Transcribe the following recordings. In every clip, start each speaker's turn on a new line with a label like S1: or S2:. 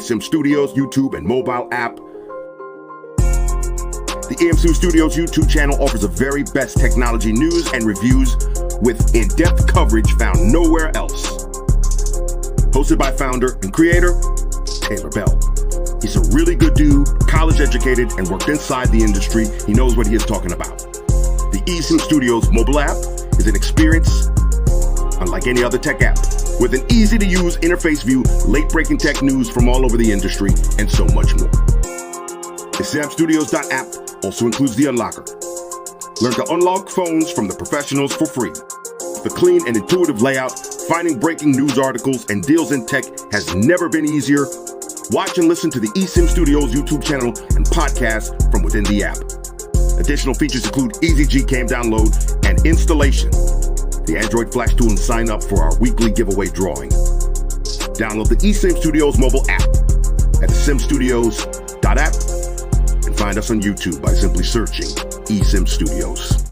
S1: eSIM Studios YouTube and mobile app. The eSIM Studios YouTube channel offers the very best technology news and reviews with in-depth coverage found nowhere else. Hosted by founder and creator, Taylor Bell. He's a really good dude, college educated, and worked inside the industry. He knows what he is talking about. The eSIM Studios mobile app is an experience unlike any other tech app, with an easy-to-use interface view, late-breaking tech news from all over the industry, and so much more. eSIMstudios.app also includes the unlocker. Learn to unlock phones from the professionals for free. The clean and intuitive layout, finding breaking news articles and deals in tech has never been easier. Watch and listen to the eSIM Studios YouTube channel and podcast from within the app. Additional features include easy Gcam download and installation, the Android Flash tool, and sign up for our weekly giveaway drawing. Download the eSIM Studios mobile app at eSIMstudios.app and find us on YouTube by simply searching eSIM Studios.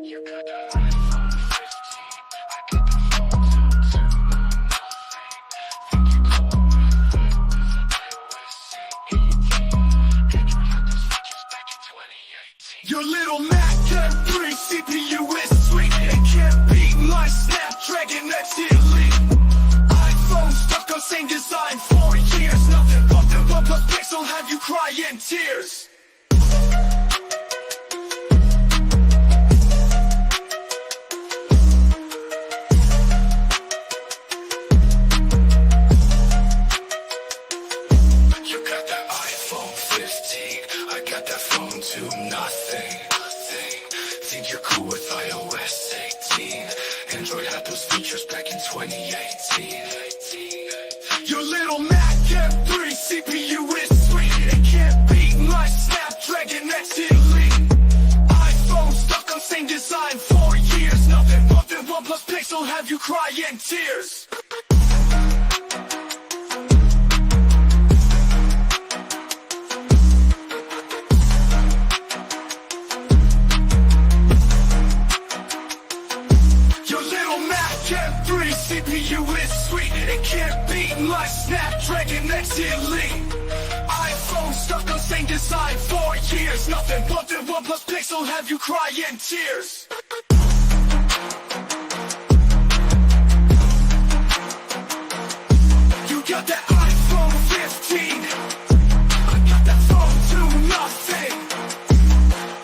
S2: You got that iPhone 15, I got the phone 2, think you cool with it, Android had those features back in 2018. Your little Mac M3 CPU is sweet, it can't beat my Snapdragon X Elite. iPhone stuck on same design for years, nothing but the OnePlus Pixel have you crying tears. Think you're cool with iOS 18. Android had those features back in 2018. Your little Mac M3 CPU is sweet, it can't beat my Snapdragon X Elite. iPhone stuck on same design for years, nothing but the OnePlus Pixel have you crying tears. CPU is sweet, it can't beat my Snapdragon X Elite. iPhone stuck on same design for years, nothing but the OnePlus Pixel have you crying tears. You got that iPhone 15, I got that phone 2, nothing.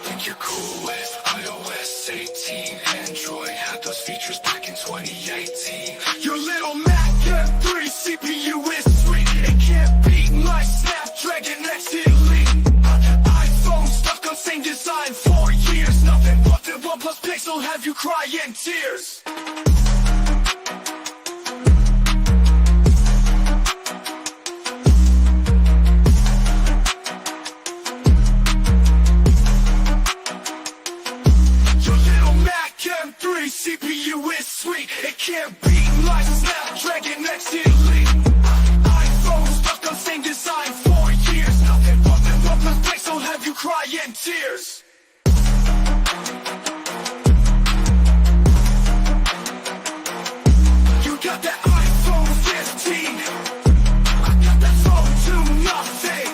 S2: Think you're cool with iOS 18. Android had those features back in 2018. Your little Mac M3 CPU is sweet, it can't beat my Snapdragon X Elite. iPhone stuck on same design for years, nothing but the OnePlus Pixel have you crying tears. CPU is sweet, it can't beat my Snapdragon X Elite. iPhone stuck on same design for years, nothing but the OnePlus Pixel have you crying tears. You got that iPhone 15, I got that phone 2, nothing.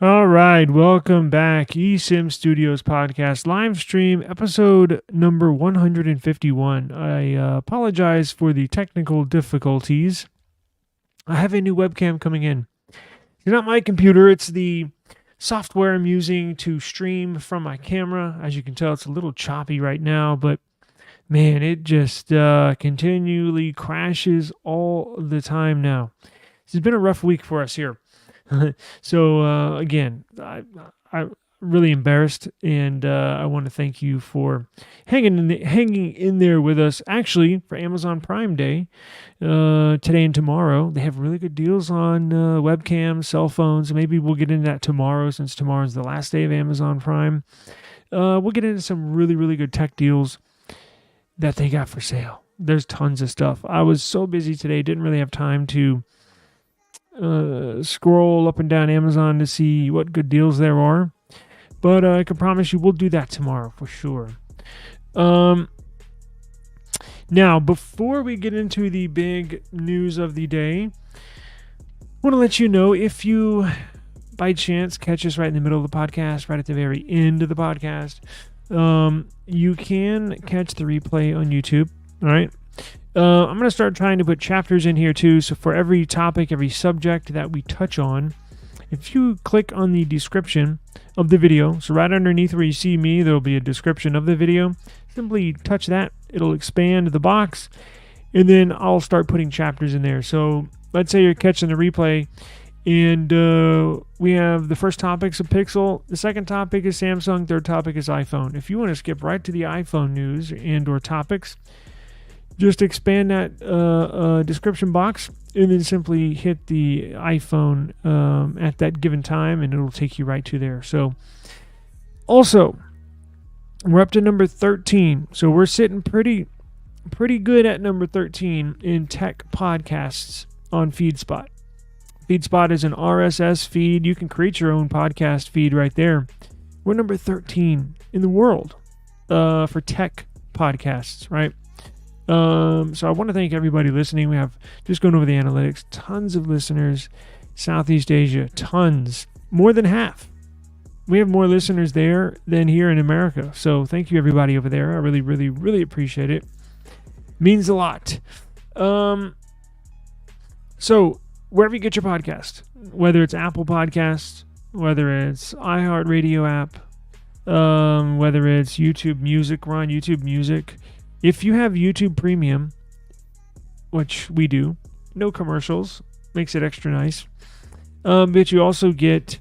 S3: All right, welcome back. eSIM Studios podcast live stream episode number 151. I apologize for the technical difficulties. I have a new webcam coming in. It's not my computer, it's the software I'm using to stream from my camera. As you can tell, it's a little choppy right now, but man, it just continually crashes all the time now. This has been a rough week for us here. So again, I'm really embarrassed, and I want to thank you for hanging in there with us. Actually, for Amazon Prime Day, today and tomorrow, they have really good deals on webcams, cell phones. Maybe we'll get into that tomorrow, since tomorrow is the last day of Amazon Prime. We'll get into some really, really good tech deals that they got for sale. There's tons of stuff. I was so busy today, didn't really have time to scroll up and down Amazon to see what good deals there are, but I can promise you we'll do that tomorrow for sure. Now, before we get into the big news of the day, I want to let you know, if you by chance catch us right in the middle of the podcast, right at the very end of the podcast, you can catch the replay on YouTube. All right. I'm going to start trying to put chapters in here too. So for every topic, every subject that we touch on, if you click on the description of the video, so right underneath where you see me, there'll be a description of the video. Simply touch that. It'll expand the box, and then I'll start putting chapters in there. So let's say you're catching the replay, and we have the first topic's a Pixel, the second topic is Samsung, third topic is iPhone. If you want to skip right to the iPhone news and or topics, just expand that description box and then simply hit the iPhone at that given time, and it'll take you right to there. So also, we're up to number 13. So we're sitting pretty good at number 13 in tech podcasts on FeedSpot. FeedSpot is an RSS feed. You can create your own podcast feed right there. We're number 13 in the world for tech podcasts, right? So I want to thank everybody listening. We have, just going over the analytics, tons of listeners. Southeast Asia, tons, more than half. We have more listeners there than here in America. So thank you everybody over there. I really, really, really appreciate it. Means a lot. So wherever you get your podcast, whether it's Apple Podcasts, whether it's iHeartRadio app, whether it's YouTube Music, we're on YouTube Music. If you have YouTube Premium, which we do, no commercials, makes it extra nice. But you also get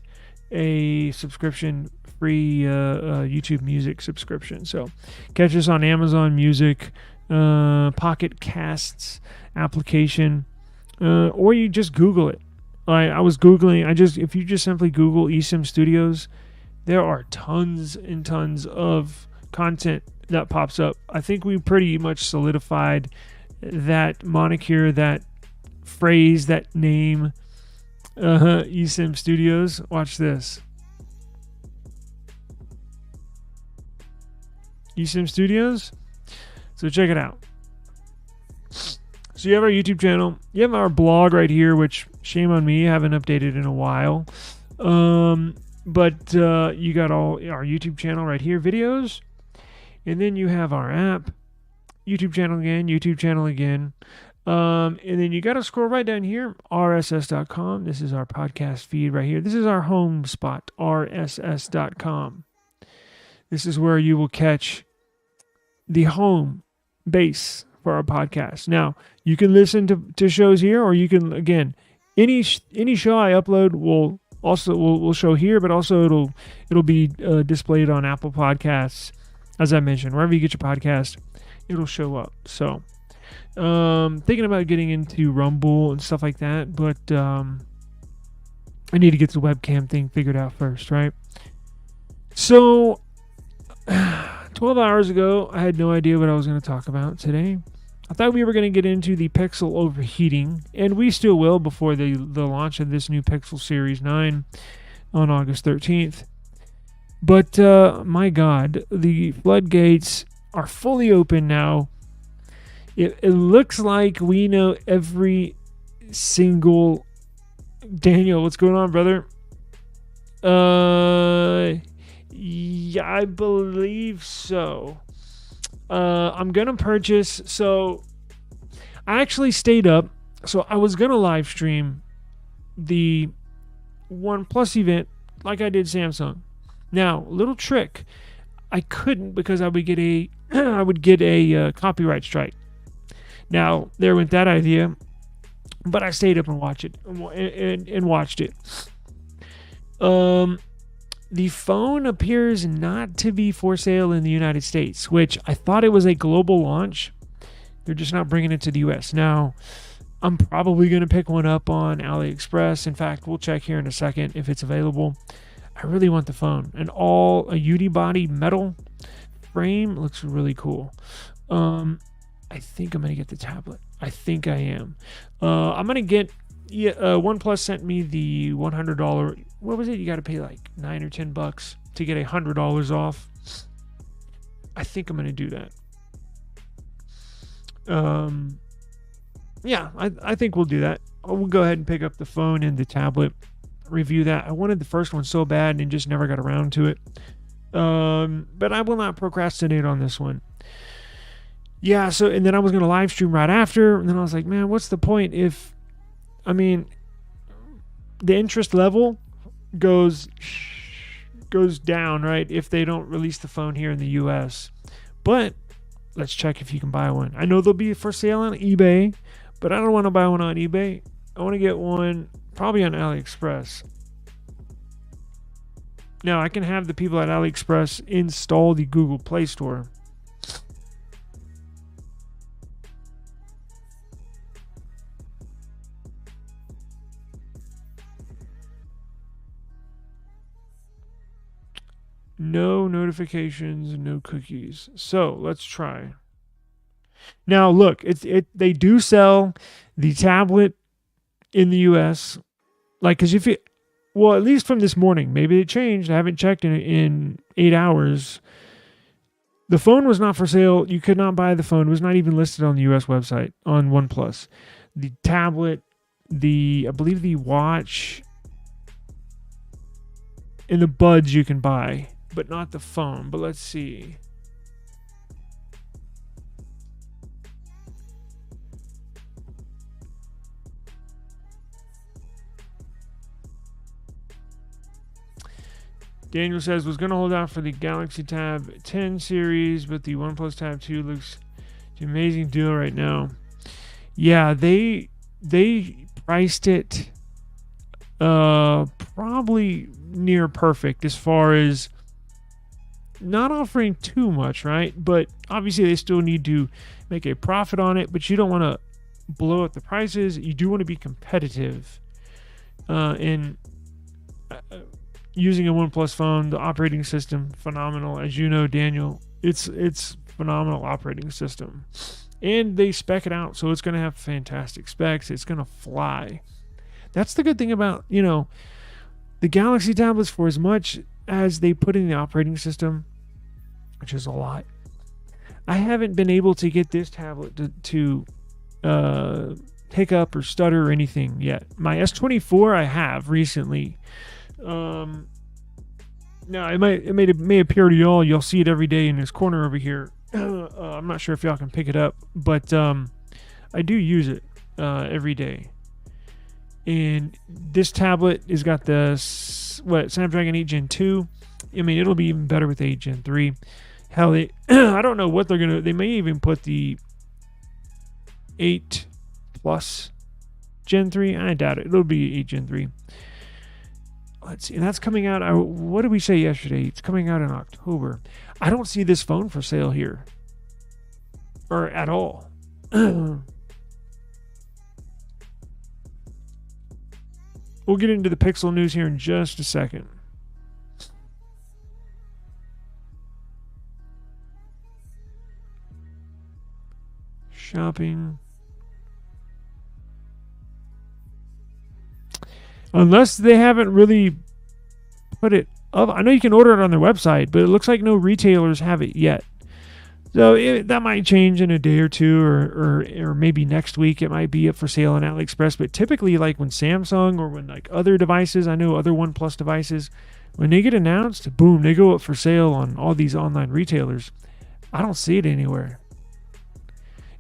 S3: a subscription-free YouTube Music subscription. So catch us on Amazon Music, Pocket Casts application, or you just Google it. I was Googling. If you just simply Google eSIM Studios, there are tons and tons of content that pops up. I think we pretty much solidified that moniker, that phrase, that name, eSIM Studios. Watch this. eSIM Studios. So check it out. So you have our YouTube channel. You have our blog right here, which, shame on me, I haven't updated in a while. But you got all our YouTube channel right here, videos. And then you have our app, YouTube channel again. And then you got to scroll right down here, rss.com. This is our podcast feed right here. This is our home spot, rss.com. This is where you will catch the home base for our podcast. Now, you can listen to shows here, or you can, again, any show I upload will show here, but also it'll be displayed on Apple Podcasts. As I mentioned, wherever you get your podcast, it'll show up. So, thinking about getting into Rumble and stuff like that, but I need to get the webcam thing figured out first, right? So, 12 hours ago, I had no idea what I was going to talk about today. I thought we were going to get into the Pixel overheating, and we still will before the launch of this new Pixel Series 9 on August 13th. But, my God, the floodgates are fully open now. It looks like we know every single... Daniel, what's going on, brother? Yeah, I believe so. I'm gonna purchase. So I actually stayed up. So I was gonna live stream the OnePlus event like I did Samsung. Now, little trick, I couldn't because I would get a copyright strike. Now there went that idea, but I stayed up and watched it and watched it. The phone appears not to be for sale in the United States, which I thought it was a global launch. They're just not bringing it to the US. Now, I'm probably going to pick one up on AliExpress. In fact, we'll check here in a second if it's available. I really want the phone. And all a unibody metal frame looks really cool. I think I'm going to get the tablet. I think I am. I'm going to get... OnePlus sent me the $100. What was it? You got to pay like $9 or $10 to get $100 off. I think I'm going to do that. Yeah, I think we'll do that. We'll go ahead and pick up the phone and the tablet, review that. I wanted the first one so bad and just never got around to it. But I will not procrastinate on this one. Yeah, so, and then I was going to live stream right after, and then I was like, man, what's the point if, I mean, the interest level goes down, right, if they don't release the phone here in the US. But let's check if you can buy one. I know they'll be for sale on eBay, but I don't want to buy one on eBay. I want to get one probably on AliExpress. Now, I can have the people at AliExpress install the Google Play Store. No notifications, no cookies. So let's try. Now look, they do sell the tablet in the US. Like, because if it, well, at least from this morning, maybe it changed. I haven't checked in 8 hours. The phone was not for sale. You could not buy the phone. It was not even listed on the US website on OnePlus. The tablet, I believe the watch, and the buds you can buy, but not the phone. But let's see. Daniel says, was going to hold out for the Galaxy Tab 10 series, but the OnePlus Tab 2 looks an amazing deal right now. Yeah, they priced it probably near perfect as far as not offering too much, right? But obviously they still need to make a profit on it, but you don't want to blow up the prices. You do want to be competitive in using a OnePlus phone. The operating system, phenomenal. As you know, Daniel, it's phenomenal operating system. And they spec it out, so it's going to have fantastic specs. It's going to fly. That's the good thing about, the Galaxy tablets. For as much as they put in the operating system, which is a lot, I haven't been able to get this tablet to hiccup or stutter or anything yet. My S24 I have recently. Now it may appear to y'all. You'll see it every day in this corner over here. I'm not sure if y'all can pick it up, but I do use it every day. And this tablet has got the Snapdragon 8 Gen 2. I mean, it'll be even better with 8 Gen 3. Hell, I don't know what they're gonna. They may even put the 8 Plus Gen 3. I doubt it. It'll be 8 Gen 3. Let's see. And that's coming out. What did we say yesterday? It's coming out in October. I don't see this phone for sale here, or at all. We'll get into the Pixel news here in just a second. Shopping. Unless they haven't really put it up. I know you can order it on their website, but it looks like no retailers have it yet. So that might change in a day or two, or maybe next week it might be up for sale on AliExpress. But typically, like when Samsung or when like other devices, I know other OnePlus devices, when they get announced, boom, they go up for sale on all these online retailers. I don't see it anywhere.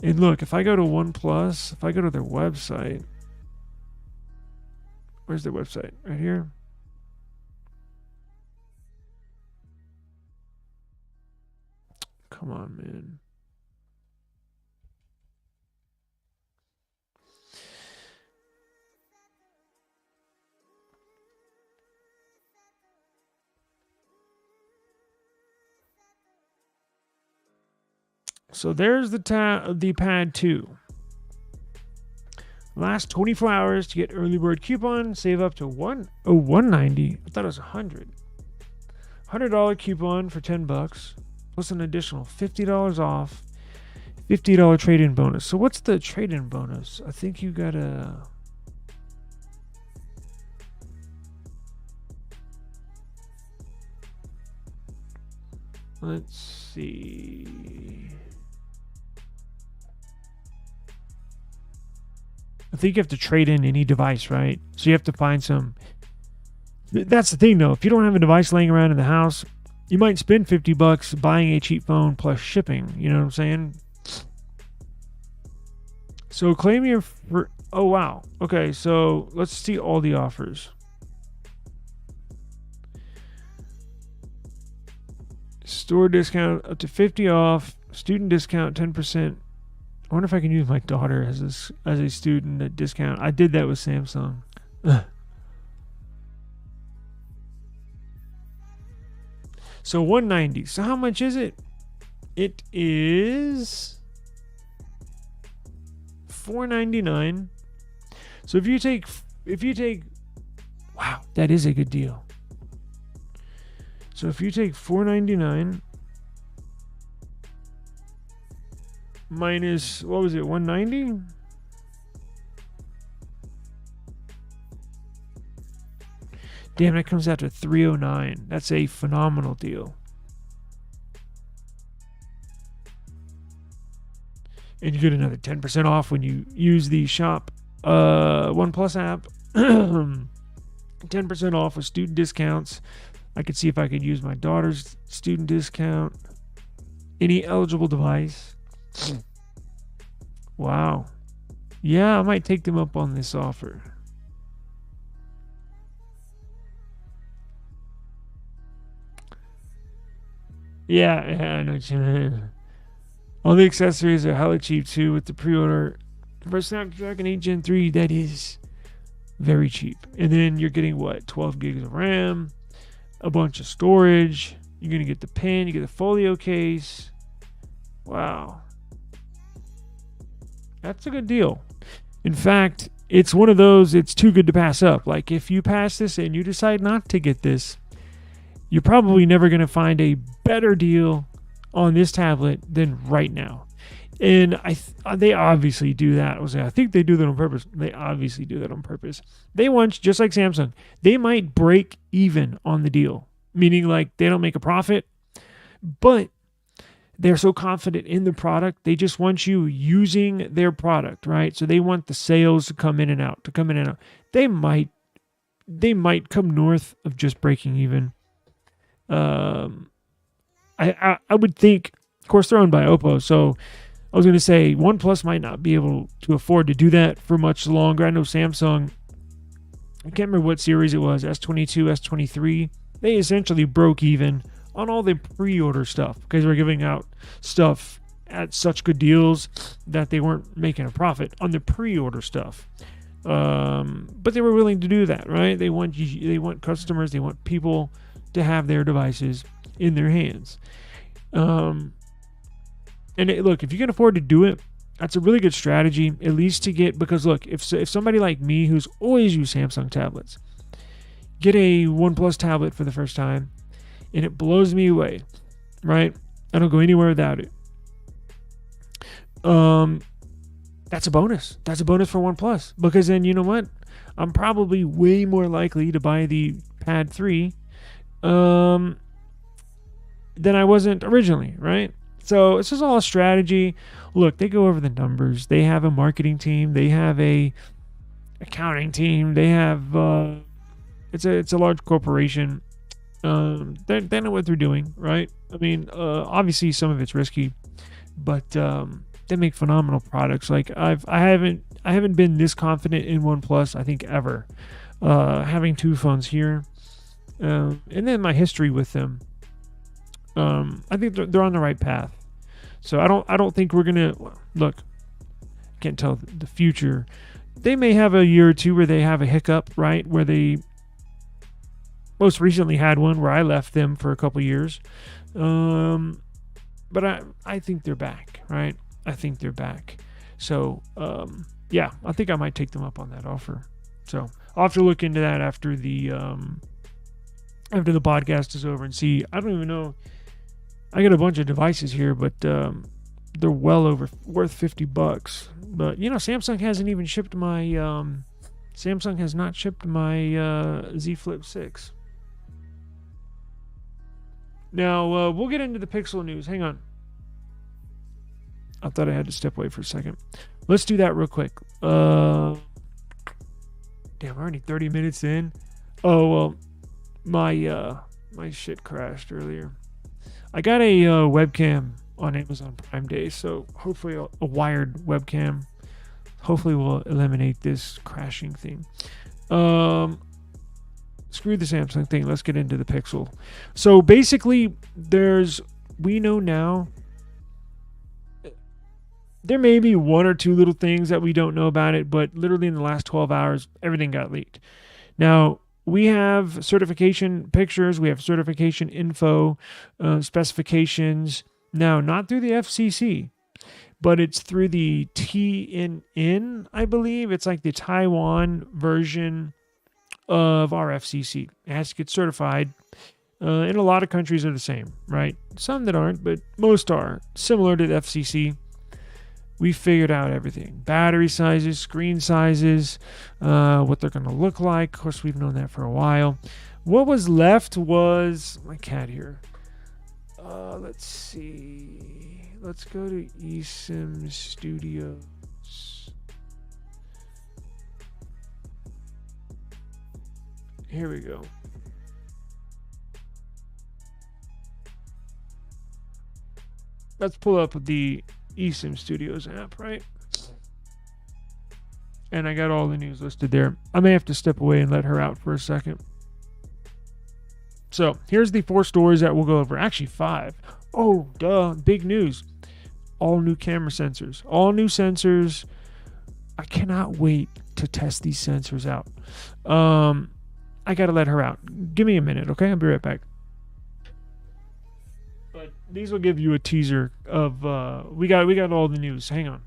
S3: And look, if I go to OnePlus, if I go to their website, where's their website? Right here. Come on, man. So there's the Pad 2. Last 24 hours to get early bird coupon, save up to $190. I thought it was $100 coupon for $10 plus an additional $50 off, $50 trade-in bonus. So what's the trade-in bonus? I think you gotta. Let's see. I think you have to trade in any device, right? So you have to find some. That's the thing, though. If you don't have a device laying around in the house, you might spend $50 buying a cheap phone plus shipping. You know what I'm saying? So claim your. Oh, wow. Okay, so let's see all the offers. Store discount up to 50 off. Student discount 10%. I wonder if I can use my daughter as a student at discount. I did that with Samsung. So $190. So how much is it? It is $499. So if you take wow, that is a good deal. So if you take $499 minus, what was it, 190? Damn, that comes out to $309. That's a phenomenal deal. And you get another 10% off when you use the Shop OnePlus app. 10% off with student discounts. I could see if I could use my daughter's student discount. Any eligible device. Wow. Yeah, I might take them up on this offer. Yeah, I know what you mean. All the accessories are hella cheap too with the pre-order. For Snapdragon 8 Gen 3, that is very cheap. And then you're getting what? 12 gigs of RAM, a bunch of storage. You're going to get the pen, you get the folio case. Wow. That's a good deal. In fact, it's one of those, it's too good to pass up. Like if you pass this and you decide not to get this, you're probably never going to find a better deal on this tablet than right now. And they obviously do that. I think they do that on purpose. They obviously do that on purpose. They want, just like Samsung, they might break even on the deal, meaning like they don't make a profit, but they're so confident in the product, they just want you using their product, right? So they want the sales to come in and out, They might come north of just breaking even. I would think, of course, they're owned by Oppo, so I was going to say OnePlus might not be able to afford to do that for much longer. I know Samsung, I can't remember what series it was, S22, S23, they essentially broke even on all the pre-order stuff because they were giving out stuff at such good deals that they weren't making a profit on the pre-order stuff. But they were willing to do that, right? They want customers, they want people to have their devices in their hands. Look, if you can afford to do it, that's a really good strategy, at least to get, because look, if somebody like me who's always used Samsung tablets, get a OnePlus tablet for the first time, and it blows me away, right? I don't go anywhere without it. That's a bonus. That's a bonus for OnePlus, because then you know what? I'm probably way more likely to buy the Pad 3 than I wasn't originally, right? So it's just all a strategy. Look, they go over the numbers. They have a marketing team. They have a accounting team. They have it's a large corporation. They know what they're doing, right? I mean, obviously some of it's risky, but they make phenomenal products. Like I haven't been this confident in OnePlus, I think, ever. Having two phones here, and then my history with them. I think they're on the right path. So I don't think we're gonna look. Can't tell the future. They may have a year or two where they have a hiccup, right? Where they most recently had one where I left them for a couple years. But I think they're back, right? I think they're back. So yeah, I think I might take them up on that offer. So I'll have to look into that after the podcast is over and see. I don't even know. I got a bunch of devices here, but they're well over worth $50. But you know, Samsung hasn't even shipped my Samsung has not shipped my Z Flip 6. Now we'll get into the Pixel news. Hang on. I thought I had to step away for a second. Let's do that real quick. Damn, we're already 30 minutes in. Oh well, my shit crashed earlier. I got a webcam on Amazon Prime Day, so hopefully a wired webcam hopefully will eliminate this crashing thing. Screw the Samsung thing. Let's get into the Pixel. So basically, we know now there may be one or two little things that we don't know about it, but literally in the last 12 hours, everything got leaked. Now, we have certification pictures, we have certification info, specifications. Now, not through the FCC, but it's through the TNN, I believe. It's like the Taiwan version of our FCC. It has to get certified. And a lot of countries are the same, right? Some that aren't, but most are. Similar to the FCC. We figured out everything. Battery sizes, screen sizes, what they're going to look like. Of course, we've known that for a while. What was left was my cat here. Let's see. Let's go to eSIM Studios. Here we go. Let's pull up the eSIM Studios app, right? And I got all the news listed there. I may have to step away and let her out for a second. So here's the 4 stories that we'll go over. Actually 5. Oh, duh. Big news. All new camera sensors. All new sensors. I cannot wait to test these sensors out. I got to let her out. Give me a minute, okay? I'll be right back. But these will give you a teaser of we got all the news. Hang on.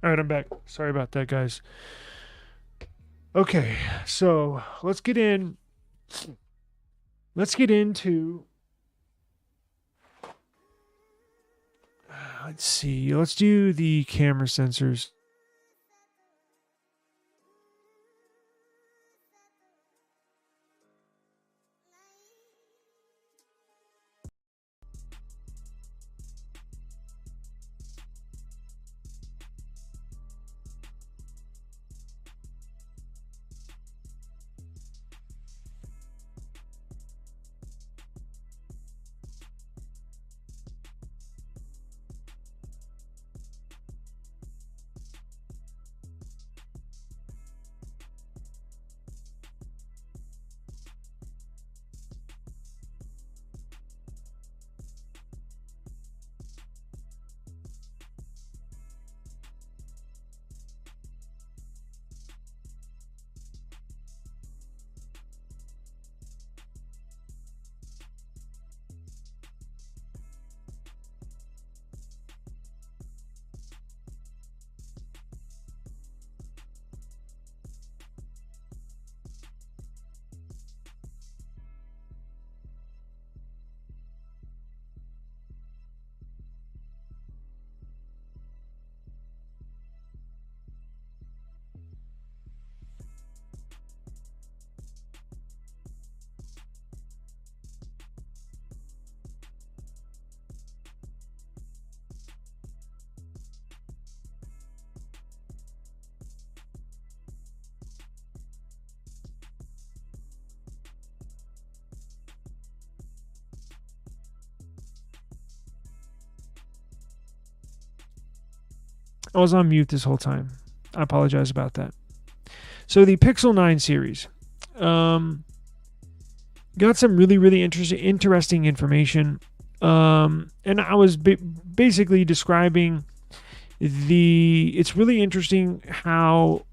S3: All right, I'm back. Sorry about that, guys. Okay, so let's get in. Let's get into. Let's see. Let's do the camera sensors. I was on mute this whole time. I apologize about that. So the Pixel 9 series got some really interesting information. And I was basically describing it's really interesting how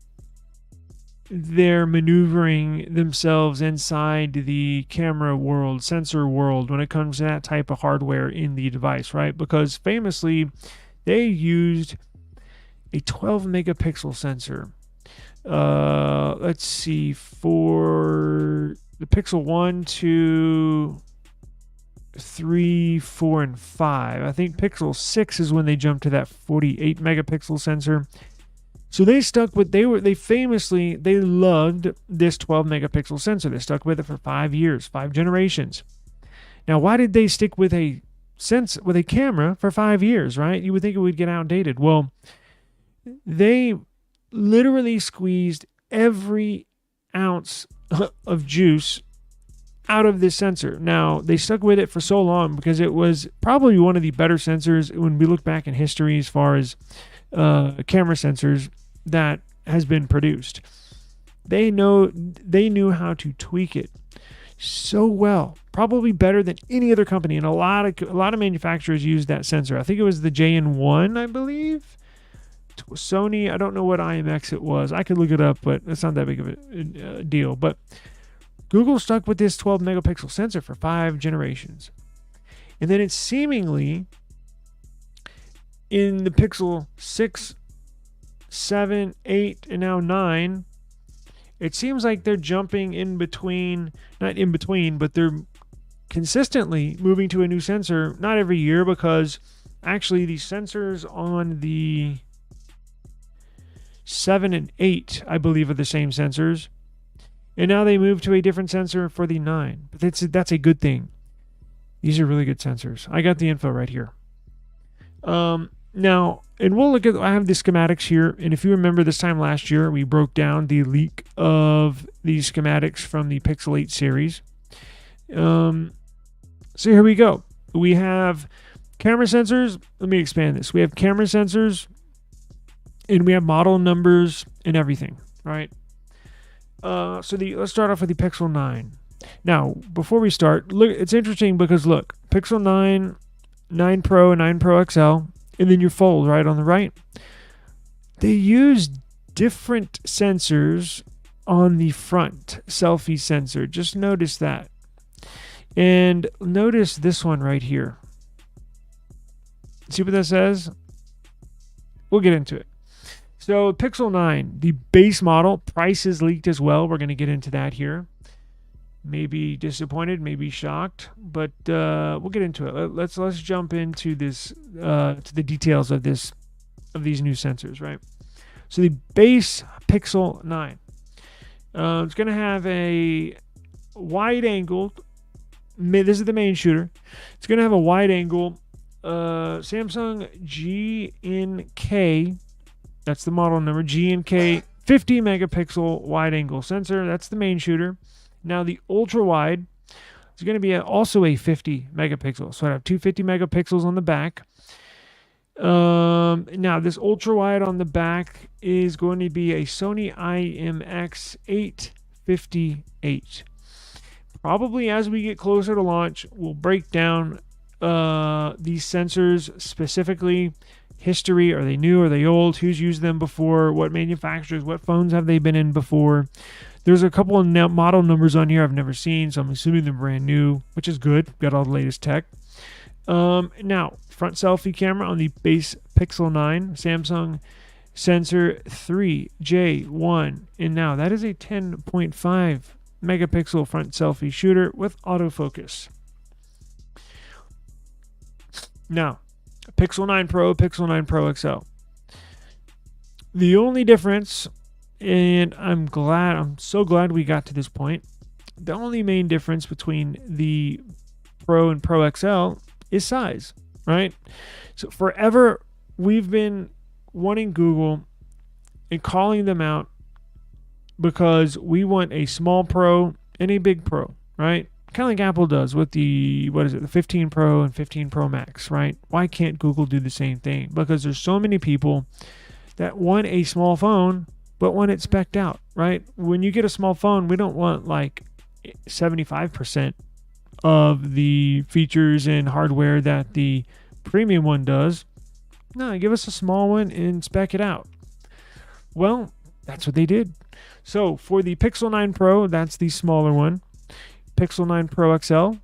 S3: they're maneuvering themselves inside the camera world, sensor world, when it comes to that type of hardware in the device, right? Because famously, they used a 12 megapixel sensor. Let's see, for the Pixel 1, 2, 3, 4, and 5. I think Pixel 6 is when they jumped to that 48 megapixel sensor. So they stuck with they loved this 12 megapixel sensor. They stuck with it for 5 years, 5 generations. Now, why did they stick with a camera for 5 years, right? You would think it would get outdated. Well, they literally squeezed every ounce of juice out of this sensor. Now, they stuck with it for so long because it was probably one of the better sensors when we look back in history as far as camera sensors that has been produced. They knew how to tweak it so well, probably better than any other company, and a lot of manufacturers used that sensor. I think it was the JN1, I believe. Sony, I don't know what IMX it was. I could look it up, but it's not that big of a deal. But Google stuck with this 12 megapixel sensor for 5 generations. And then it's seemingly in the Pixel 6, 7, 8, and now 9, it seems like they're jumping in between, not in between, but they're consistently moving to a new sensor, not every year, because actually the sensors on the 7 and 8, I believe, are the same sensors. And now they move to a different sensor for the 9. But that's a good thing. These are really good sensors. I got the info right here. Now, and we'll look at, I have the schematics here. And if you remember this time last year, we broke down the leak of these schematics from the Pixel 8 series. So here we go. We have camera sensors. Let me expand this. We have camera sensors, and we have model numbers and everything, right? Let's start off with the Pixel 9. Now, before we start, look, it's interesting because look, Pixel 9, 9 Pro, and 9 Pro XL, and then your Fold right on the right. They use different sensors on the front selfie sensor. Just notice that. And notice this one right here. See what that says? We'll get into it. So Pixel 9, the base model, price is leaked as well. We're going to get into that here. Maybe disappointed, maybe shocked, but we'll get into it. Let's jump into this to the details of these new sensors, right? So the base Pixel 9, it's going to have a wide angle. This is the main shooter. It's going to have a wide angle Samsung GNK. That's the model number, GNK 50 megapixel wide angle sensor. That's the main shooter. Now the ultra wide is going to be also a 50 megapixel. So I have 250 megapixels on the back. Now this ultra wide on the back is going to be a Sony IMX 858. Probably as we get closer to launch, we'll break down these sensors specifically. History, are they new, are they old, who's used them before, what manufacturers, what phones have they been in before. There's a couple of model numbers on here I've never seen, so I'm assuming they're brand new, which is good. Got all the latest tech. Now, front selfie camera on the base Pixel 9, Samsung sensor 3J1, and now that is a 10.5 megapixel front selfie shooter with autofocus. Now, Pixel 9 Pro, Pixel 9 Pro XL. The only difference, and I'm so glad we got to this point, the only main difference between the Pro and Pro XL is size, right? So forever, we've been wanting Google and calling them out because we want a small Pro and a big Pro, right? Kind of like Apple does with the 15 Pro and 15 Pro Max, right? Why can't Google do the same thing? Because there's so many people that want a small phone but want it specced out, right? When you get a small phone, we don't want like 75% of the features and hardware that the premium one does. No, give us a small one and spec it out. Well, that's what they did. So for the Pixel 9 Pro, that's the smaller one. Pixel 9 Pro XL,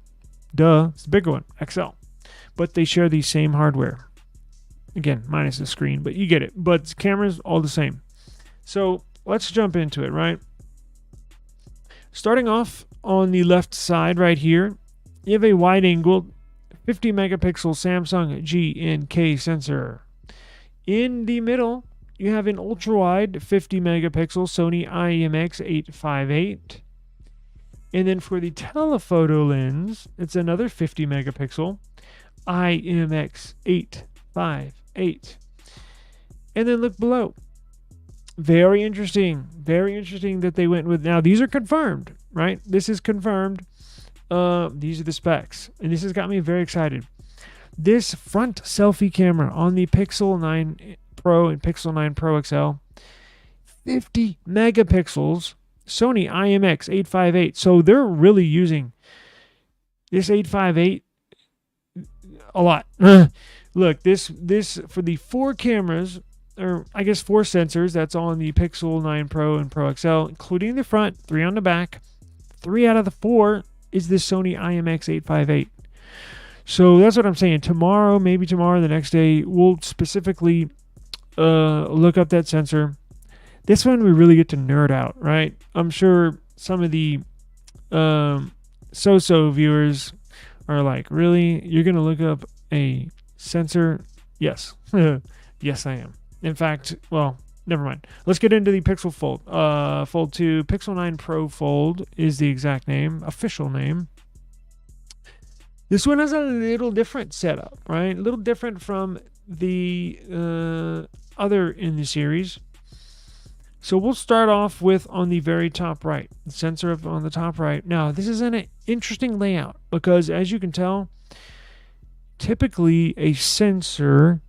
S3: it's the bigger one, XL. But they share the same hardware. Again, minus the screen, but you get it. But cameras, all the same. So let's jump into it, right? Starting off on the left side right here, you have a wide-angle 50 megapixel Samsung GNK sensor. In the middle, you have an ultra-wide 50 megapixel Sony IMX 858. And then for the telephoto lens, it's another 50 megapixel IMX 858. And then look below. Very interesting that they went with. Now, these are confirmed, right? This is confirmed. These are the specs. And this has got me very excited. This front selfie camera on the Pixel 9 Pro and Pixel 9 Pro XL, 50 megapixels. Sony IMX 858. So they're really using this 858 a lot. Look, this for the 4 cameras, or I guess 4 sensors that's on the Pixel 9 Pro and Pro XL, including the front, 3 on the back. 3 out of the 4 is this Sony IMX 858. So that's what I'm saying. Tomorrow, maybe tomorrow, the next day, we'll specifically look up that sensor. This one we really get to nerd out, right? I'm sure some of the so-so viewers are like, really? You're going to look up a sensor? Yes. Yes, I am. In fact, well, never mind. Let's get into the Pixel Fold. Fold 2, Pixel 9 Pro Fold is the exact name, official name. This one has a little different setup, right? A little different from the other in the series. So we'll start off with on the very top right, the sensor on the top right. Now, this is an interesting layout because, as you can tell, typically a sensor,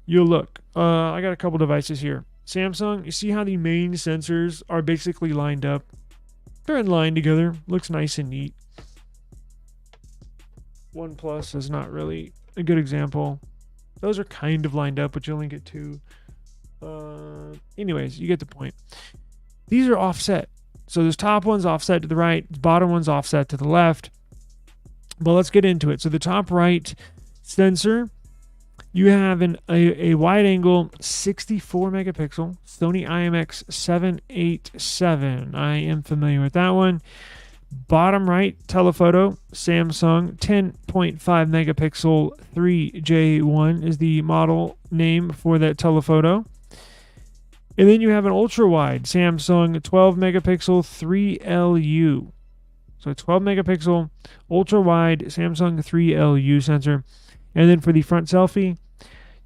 S3: you'll look. I got a couple devices here. Samsung, you see how the main sensors are basically lined up? They're in line together. Looks nice and neat. OnePlus is not really a good example. Those are kind of lined up, but you only get 2. Anyways, you get the point. These are offset. So this top one's offset to the right, the bottom one's offset to the left. But let's get into it. So the top right sensor You have a wide angle 64 megapixel Sony IMX787. I am familiar with that one. Bottom right, telephoto, Samsung 10.5 megapixel 3J1 is the model name for that telephoto. And then you have an ultra wide Samsung 12 megapixel 3LU. So 12 megapixel ultra wide Samsung 3LU sensor. And then for the front selfie,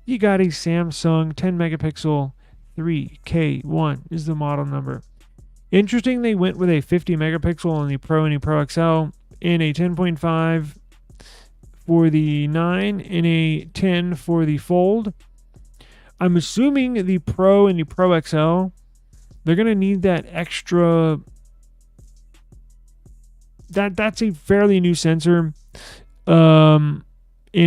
S3: you got a Samsung 10 megapixel 3K1 is the model number. Interesting, they went with a 50 megapixel on the Pro and the Pro XL, and a 10.5 for the 9, and a 10 for the Fold. I'm assuming the Pro and the Pro XL, they're going to need that extra. That's a fairly new sensor. And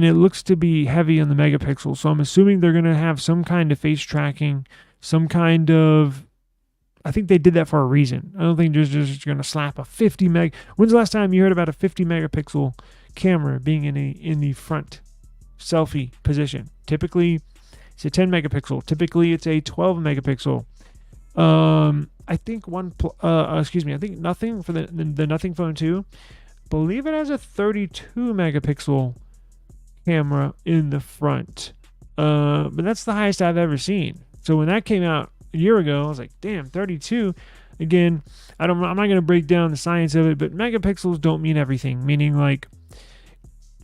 S3: it looks to be heavy on the megapixels. So I'm assuming they're going to have some kind of face tracking, some kind of. I think they did that for a reason. I don't think they're just going to slap a 50 meg. When's the last time you heard about a 50 megapixel camera being in the front selfie position? Typically, it's a 10 megapixel. Typically, it's a 12 megapixel. I think I think Nothing for the Nothing Phone 2. Believe it has a 32 megapixel camera in the front. But that's the highest I've ever seen. So when that came out a year ago, I was like, damn, 32. Again, I'm not going to break down the science of it, but megapixels don't mean everything. Meaning, like,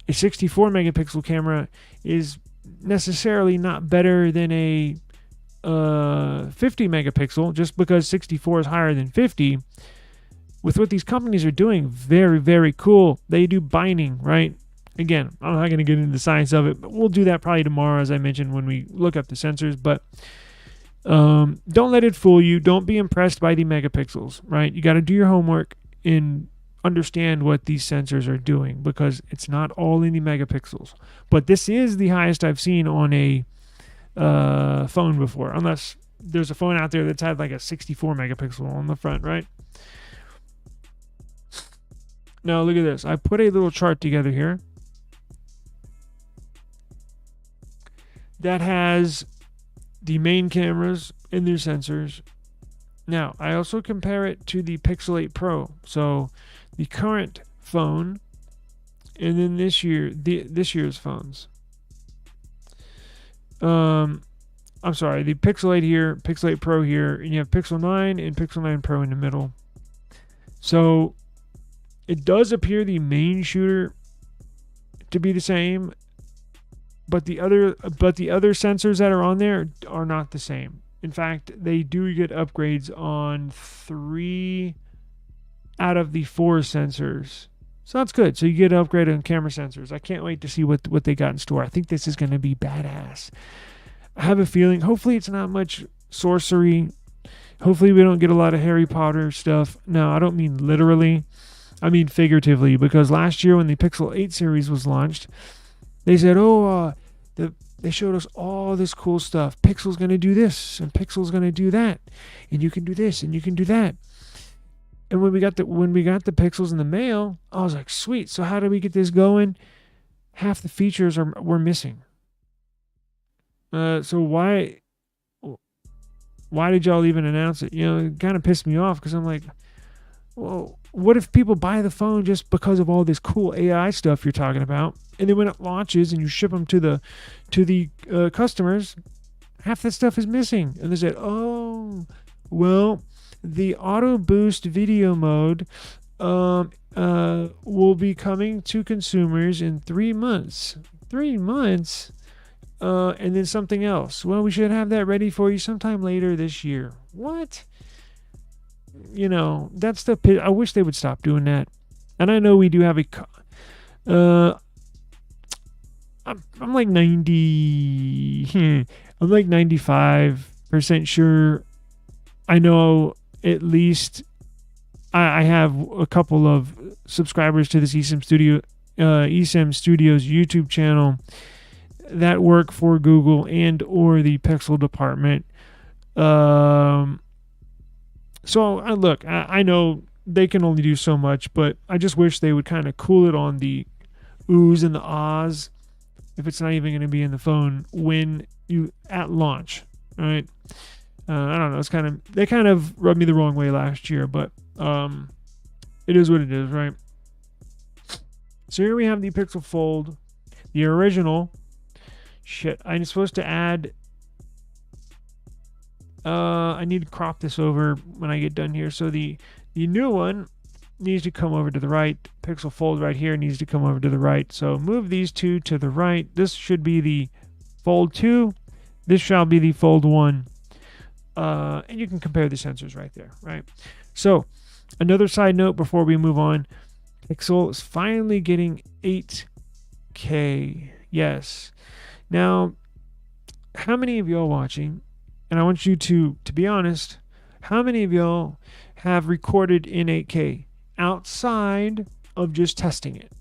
S3: a 64 megapixel camera is necessarily not better than a 50 megapixel just because 64 is higher than 50. With what these companies are doing, very, very cool. They do binding, right? Again, I'm not going to get into the science of it, but we'll do that probably tomorrow, as I mentioned, when we look up the sensors. But don't let it fool you. Don't be impressed by the megapixels, right? You got to do your homework and understand what these sensors are doing, because it's not all in the megapixels. But this is the highest I've seen on a phone before, unless there's a phone out there that's had like a 64 megapixel on the front, right? Now look at this. I put a little chart together here that has the main cameras and their sensors. Now, I also compare it to the Pixel 8 Pro. So the current phone, and then this year's phones. I'm sorry, the Pixel 8 here, Pixel 8 Pro here, and you have Pixel 9 and Pixel 9 Pro in the middle. So it does appear the main shooter to be the same, but the other sensors that are on there are not the same. In fact, they do get upgrades on 3 out of the 4 sensors. So that's good. So you get an upgrade on camera sensors. I can't wait to see what they got in store. I think this is going to be badass. I have a feeling, hopefully it's not much sorcery. Hopefully we don't get a lot of Harry Potter stuff. No, I don't mean literally. I mean figuratively, because last year when the Pixel 8 series was launched, they said, they showed us all this cool stuff. Pixel's going to do this, and Pixel's going to do that, and you can do this, and you can do that. And when we got the Pixels in the mail, I was like, sweet. So how do we get this going? Half the features were missing. So why did y'all even announce it? You know, it kind of pissed me off, because I'm like, well, what if people buy the phone just because of all this cool AI stuff you're talking about, and then when it launches and you ship them to the customers, half that stuff is missing, and they said, oh, well, the auto boost video mode will be coming to consumers in 3 months. 3 months, and then something else. Well, we should have that ready for you sometime later this year. What? You know, that's the. I wish they would stop doing that. And I know we do have I'm like 90. I'm like 95% sure. I know at least I have a couple of subscribers to this eSIM Studios YouTube channel that work for Google and or the Pixel department. So look, I know they can only do so much, but I just wish they would kind of cool it on the oohs and the ahs if it's not even going to be in the phone when you at launch, right? I don't know. They kind of rubbed me the wrong way last year, but it is what it is, right? So here we have the Pixel Fold, the original. Shit, I'm supposed to add. I need to crop this over when I get done here. So the new one needs to come over to the right. Pixel Fold right here needs to come over to the right. So move these two to the right. This should be the Fold 2. This shall be the Fold 1. And you can compare the sensors right there, right? So another side note before we move on, Pixel is finally getting 8K. Yes. Now, how many of y'all watching, and I want you to be honest, how many of y'all have recorded in 8K outside of just testing it,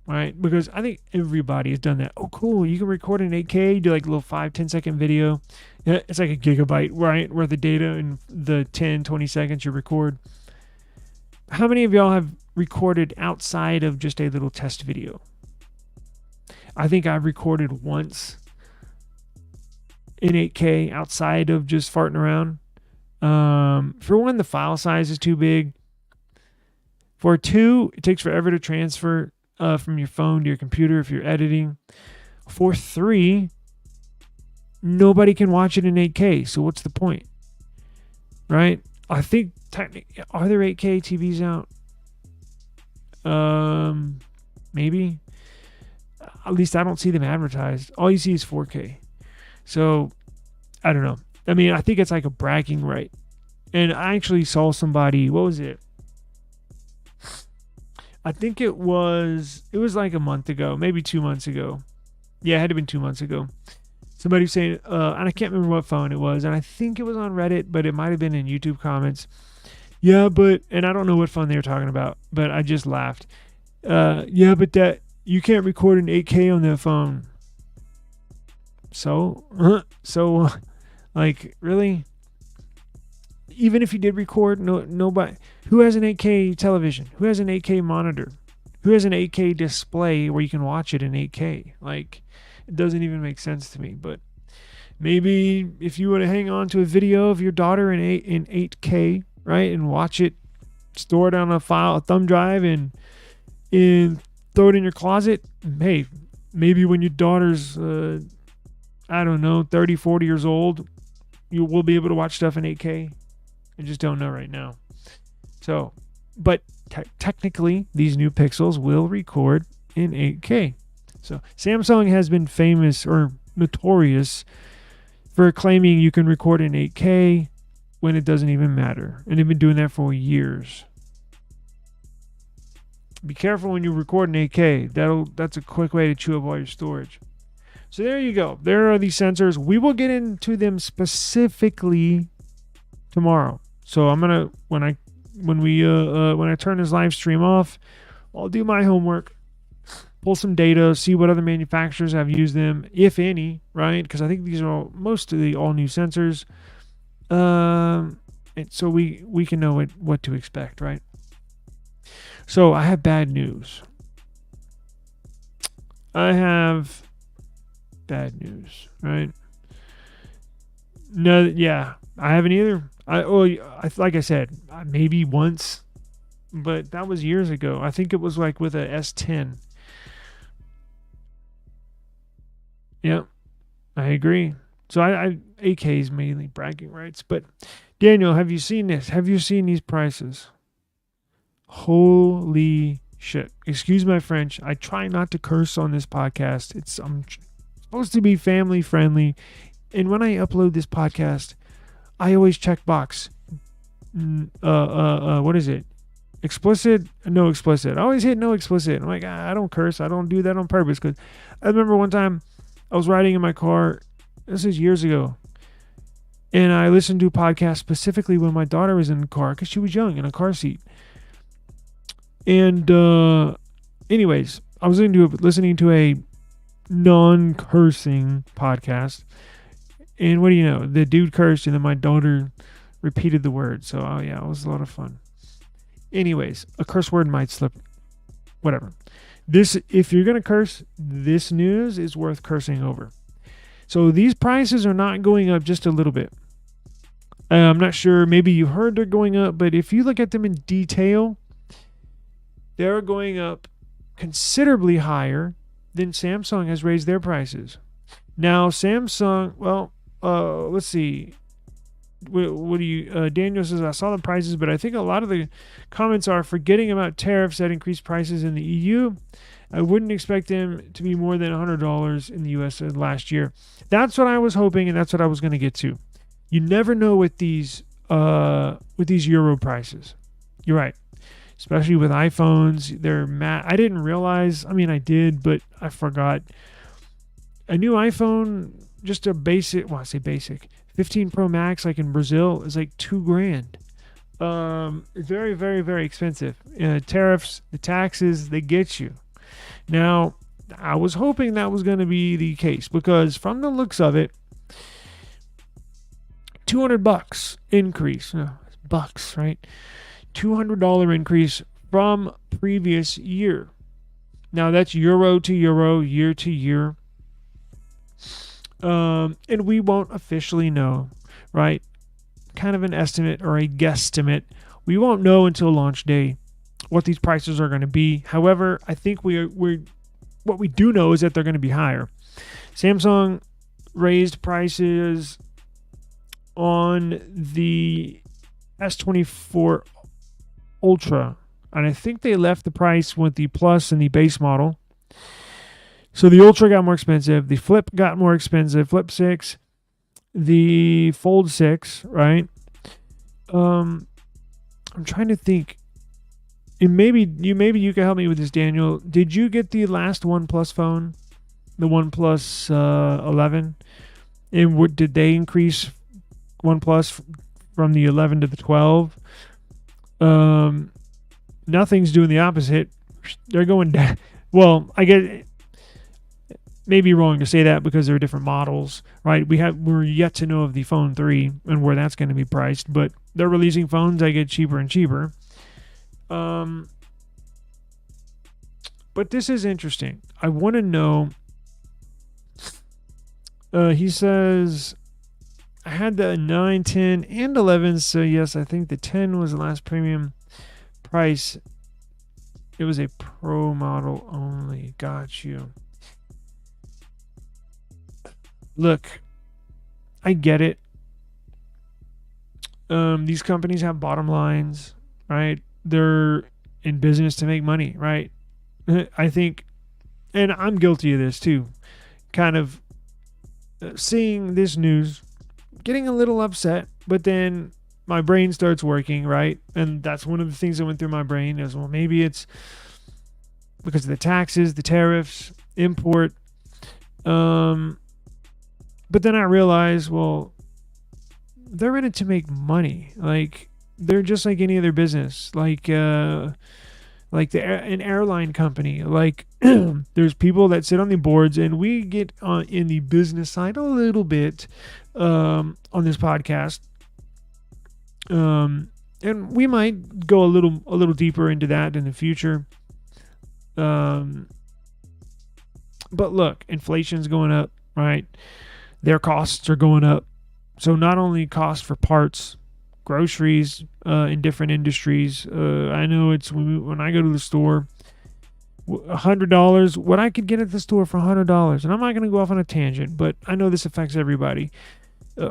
S3: right? Because I think everybody has done that. Oh, cool. You can record in 8K, do like a little 5-10 second video. Yeah, it's like a gigabyte, right? Worth of data in the 10-20 seconds you record. How many of y'all have recorded outside of just a little test video? I think I've recorded once in 8K outside of just farting around. For one, the file size is too big. For two, it takes forever to transfer from your phone to your computer if you're editing. For three, nobody can watch it in 8K, so what's the point? Right? I think technically, are there 8K TVs out? Maybe. At least I don't see them advertised. All you see is 4K. So, I don't know. I mean, I think it's like a bragging right. And I actually saw somebody, what was it? I think it was like a month ago, maybe 2 months ago. Yeah, it had to have been 2 months ago. Somebody was saying, and I can't remember what phone it was, and I think it was on Reddit, but it might have been in YouTube comments. Yeah, but, and I don't know what phone they were talking about, but I just laughed. Yeah, but that, you can't record in 8K on that phone. So, like, really? Even if you did record, nobody. Who has an 8K television? Who has an 8K monitor? Who has an 8K display where you can watch it in 8K? Like, it doesn't even make sense to me. But maybe if you want to hang on to a video of your daughter in 8K, right, and watch it, store it on a thumb drive, and throw it in your closet. Hey, maybe when your daughter's, I don't know, 30, 40 years old, you will be able to watch stuff in 8K. I just don't know right now. So, but technically, these new Pixels will record in 8K. So, Samsung has been famous or notorious for claiming you can record in 8K when it doesn't even matter. And they've been doing that for years. Be careful when you record in 8K. That's a quick way to chew up all your storage. So there you go. There are these sensors. We will get into them specifically tomorrow. So I'm gonna when I turn this live stream off, I'll do my homework, pull some data, see what other manufacturers have used them, if any, right? Because I think these are most of the all new sensors. And so we can know what to expect, right? So I have bad news. I have bad news, right? No, yeah, I haven't either. Like I said, maybe once, but that was years ago. I think it was like with a S10. Yep, I agree. So I AK is mainly bragging rights. But Daniel, have you seen this? Have you seen these prices? Holy shit! Excuse my French. I try not to curse on this podcast. I'm supposed to be family friendly, and when I upload this podcast, I always check box. What is it? Explicit? No explicit. I always hit no explicit. I'm like, I don't curse. I don't do that on purpose. Because I remember one time I was riding in my car. This is years ago. And I listened to a podcast specifically when my daughter was in the car because she was young in a car seat. And anyways, I was listening to a non-cursing podcast. And what do you know? The dude cursed and then my daughter repeated the word. So, oh yeah, it was a lot of fun. Anyways, a curse word might slip. Whatever. if you're going to curse, this news is worth cursing over. So these prices are not going up just a little bit. I'm not sure, maybe you heard they're going up, but if you look at them in detail, they're going up considerably higher than Samsung has raised their prices. Now, Samsung, well, let's see. What do you, Daniel says, I saw the prices, but I think a lot of the comments are forgetting about tariffs that increased prices in the EU. I wouldn't expect them to be more than $100 in the US last year. That's what I was hoping, and that's what I was going to get to. You never know with these euro prices. You're right. Especially with iPhones, I didn't realize, I mean I did, but I forgot. A new iPhone, just a basic, well I say basic, 15 Pro Max like in Brazil is like $2,000. Very, very, very expensive. Tariffs, the taxes, they get you. Now, I was hoping that was going to be the case because from the looks of it, $200 increase. Bucks, right? $200 increase from previous year. Now that's euro to euro, year to year. And we won't officially know, right? Kind of an estimate or a guesstimate. We won't know until launch day what these prices are going to be. However, I think what we do know is that they're going to be higher. Samsung raised prices on the S24 Ultra, and I think they left the price with the Plus and the base model. So the Ultra got more expensive, the Flip got more expensive, Flip 6, the Fold 6, right? I'm trying to think. And maybe you can help me with this, Daniel. Did you get the last OnePlus phone, the OnePlus 11? And did they increase OnePlus from the 11 to the 12? Nothing's doing the opposite. They're going down. Well, I get maybe wrong to say that because they're different models, right? We're yet to know of the Phone 3 and where that's going to be priced, but they're releasing phones that get cheaper and cheaper. But this is interesting. I want to know. He says, I had the 9, 10, and 11. So yes, I think the 10 was the last premium price. It was a pro model only. Got you. Look, I get it. These companies have bottom lines, right? They're in business to make money, right? I think, and I'm guilty of this too, kind of seeing this news, getting a little upset, but then my brain starts working, right? And that's one of the things that went through my brain is, well, maybe it's because of the taxes, the tariffs, import. But then I realized, well, they're in it to make money. Like, they're just like any other business. Like an airline company. Like, there's people that sit on the boards, and we get in the business side a little bit on this podcast. And we might go a little deeper into that in the future. But look, inflation's going up, right? Their costs are going up. So not only cost for parts, groceries in different industries. I know it's when I go to the store, $100, what I could get at the store for $100. And I'm not going to go off on a tangent, but I know this affects everybody.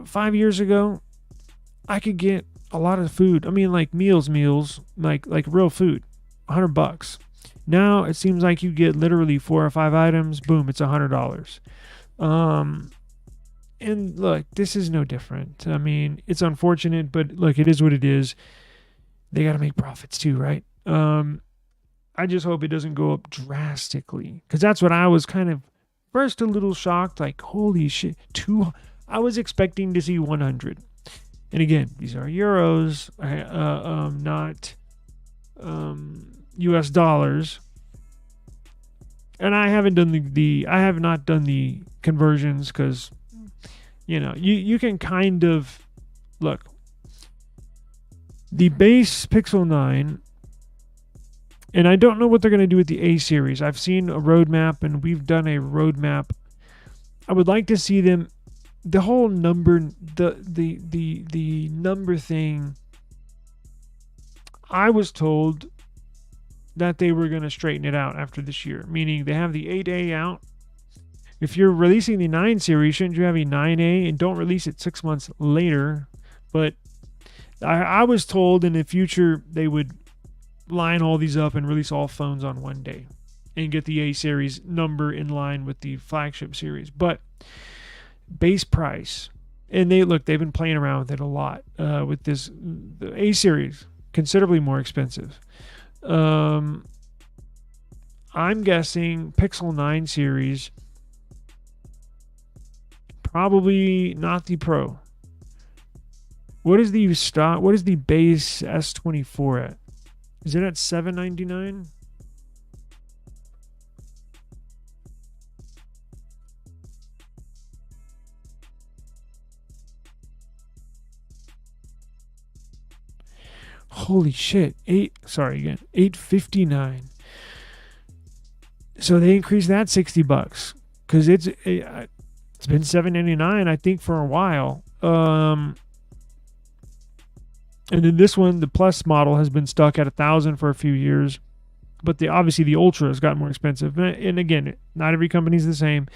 S3: 5 years ago, I could get a lot of food. I mean, like meals, like real food, $100. Now it seems like you get literally 4 or 5 items. Boom, it's $100. And look, this is no different. I mean, it's unfortunate, but look, it is what it is. They got to make profits too, right? I just hope it doesn't go up drastically, because that's what I was kind of first a little shocked. Like, holy shit, I was expecting to see 100. And again, these are euros, not US dollars. And I haven't done I have not done the conversions because, you know, you can kind of look. The base Pixel 9 And I don't know what they're going to do with the A series. I've seen a roadmap, and we've done a roadmap. I would like to see them, the whole number, the number thing. I was told that they were going to straighten it out after this year, meaning they have the 8A out. If you're releasing the 9 series, shouldn't you have a 9A and don't release it 6 months later? But I was told in the future they would line all these up and release all phones on one day and get the A series number in line with the flagship series. But base price, and they've been playing around with it a lot with this, the A series, considerably more expensive. I'm guessing Pixel 9 series, probably not the Pro. What is the stock? What is the base S24 at? Is it at $799? Holy shit. $859. So they increased that $60 because it's been $799, I think, for a while. And then this one, the Plus model, has been stuck at $1,000 for a few years, but obviously the Ultra has gotten more expensive. And again, not every company is the same,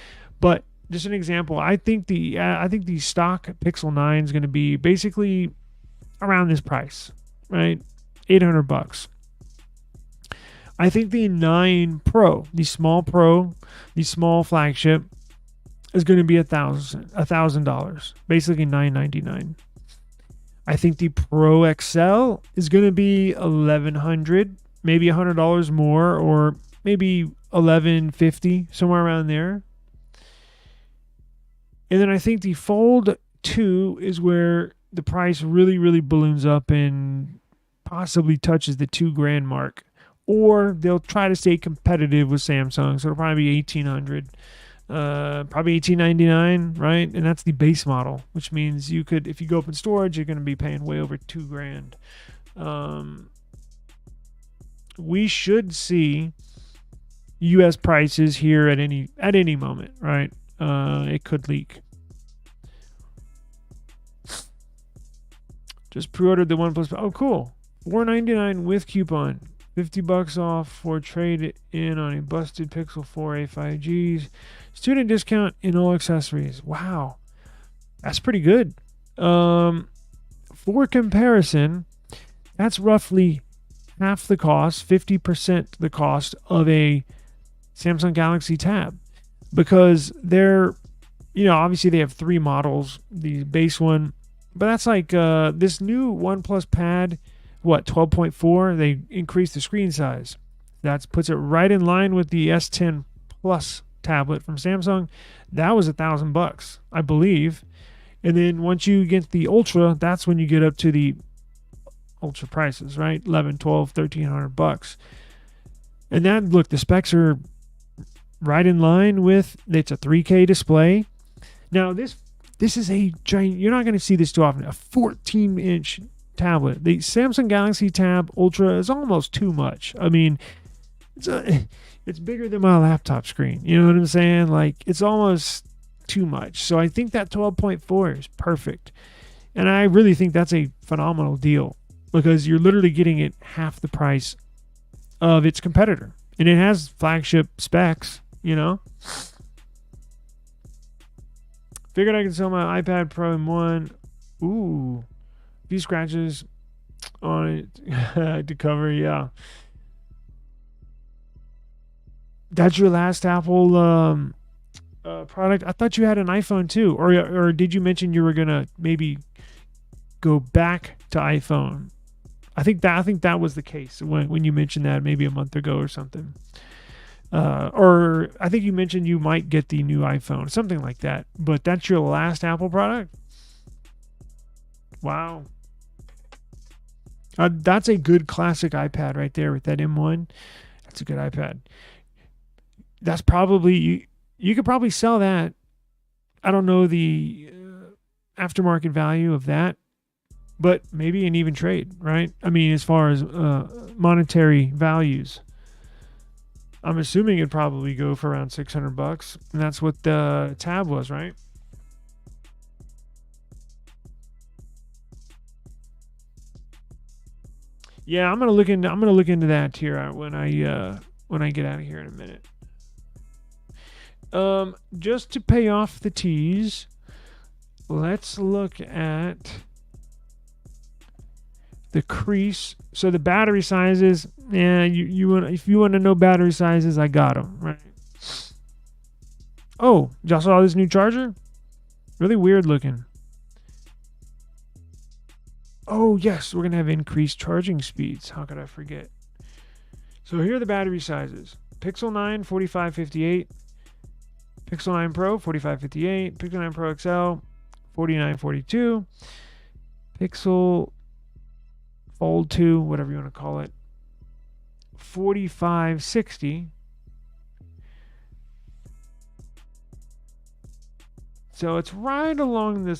S3: but just an example, I think the stock Pixel 9 is going to be basically around this price, right? $800. I think the 9 Pro, the small flagship, is going to be $1,000, basically $999. I think the Pro XL is going to be $1,100, maybe $100 more, or maybe $1,150, somewhere around there. And then I think the Fold 2 is where the price really, really balloons up and possibly touches the $2,000 mark. Or they'll try to stay competitive with Samsung, so it'll probably be $1,800. Probably $1,899, right? And that's the base model, which means you could, if you go up in storage, you're going to be paying way over $2,000. We should see U.S. prices here at any moment, right? It could leak. Just pre-ordered the OnePlus. Oh, cool! $499 with coupon. $50 off for trade in on a busted Pixel 4a 5Gs. Student discount in all accessories. Wow. That's pretty good. For comparison, that's roughly half the cost, 50% the cost of a Samsung Galaxy Tab. Because they're, obviously they have 3 models, the base one. But that's like this new OnePlus Pad, 12.4, they increased the screen size. That puts it right in line with the S10 Plus tablet from Samsung. That was $1,000, I believe. And then once you get the Ultra, that's when you get up to the Ultra prices, right? $1,100, $1,200, $1,300. And that, look, the specs are right in line with, it's a 3K display. Now this is a giant, you're not going to see this too often, a 14-inch tablet. The Samsung Galaxy Tab Ultra is almost too much. I mean, it's bigger than my laptop screen. You know what I'm saying? Like, it's almost too much. So I think that 12.4 is perfect. And I really think that's a phenomenal deal because you're literally getting it half the price of its competitor. And it has flagship specs, Figured I could sell my iPad Pro in one. Ooh. A few scratches on it to cover, yeah. That's your last Apple product? I thought you had an iPhone too. Or did you mention you were going to maybe go back to iPhone? I think that was the case when you mentioned that maybe a month ago or something. Or I think you mentioned you might get the new iPhone, something like that. But that's your last Apple product? Wow. That's a good classic iPad right there with that M1. That's a good iPad. That's probably, you could probably sell that. I don't know the aftermarket value of that, but maybe an even trade, right? I mean, as far as monetary values, I'm assuming it'd probably go for around $600, and that's what the Tab was, right? Yeah, I'm gonna look into that here when I get out of here in a minute. Just to pay off the tease, let's look at the crease. So the battery sizes, if you want to know battery sizes, I got them, right? Oh, y'all saw this new charger? Really weird looking. Oh, yes, we're going to have increased charging speeds. How could I forget? So here are the battery sizes. Pixel 9, 4558. Pixel 9 Pro, 4558. Pixel 9 Pro XL, 4942. Pixel Fold 2, whatever you want to call it, 4560. So it's right along the...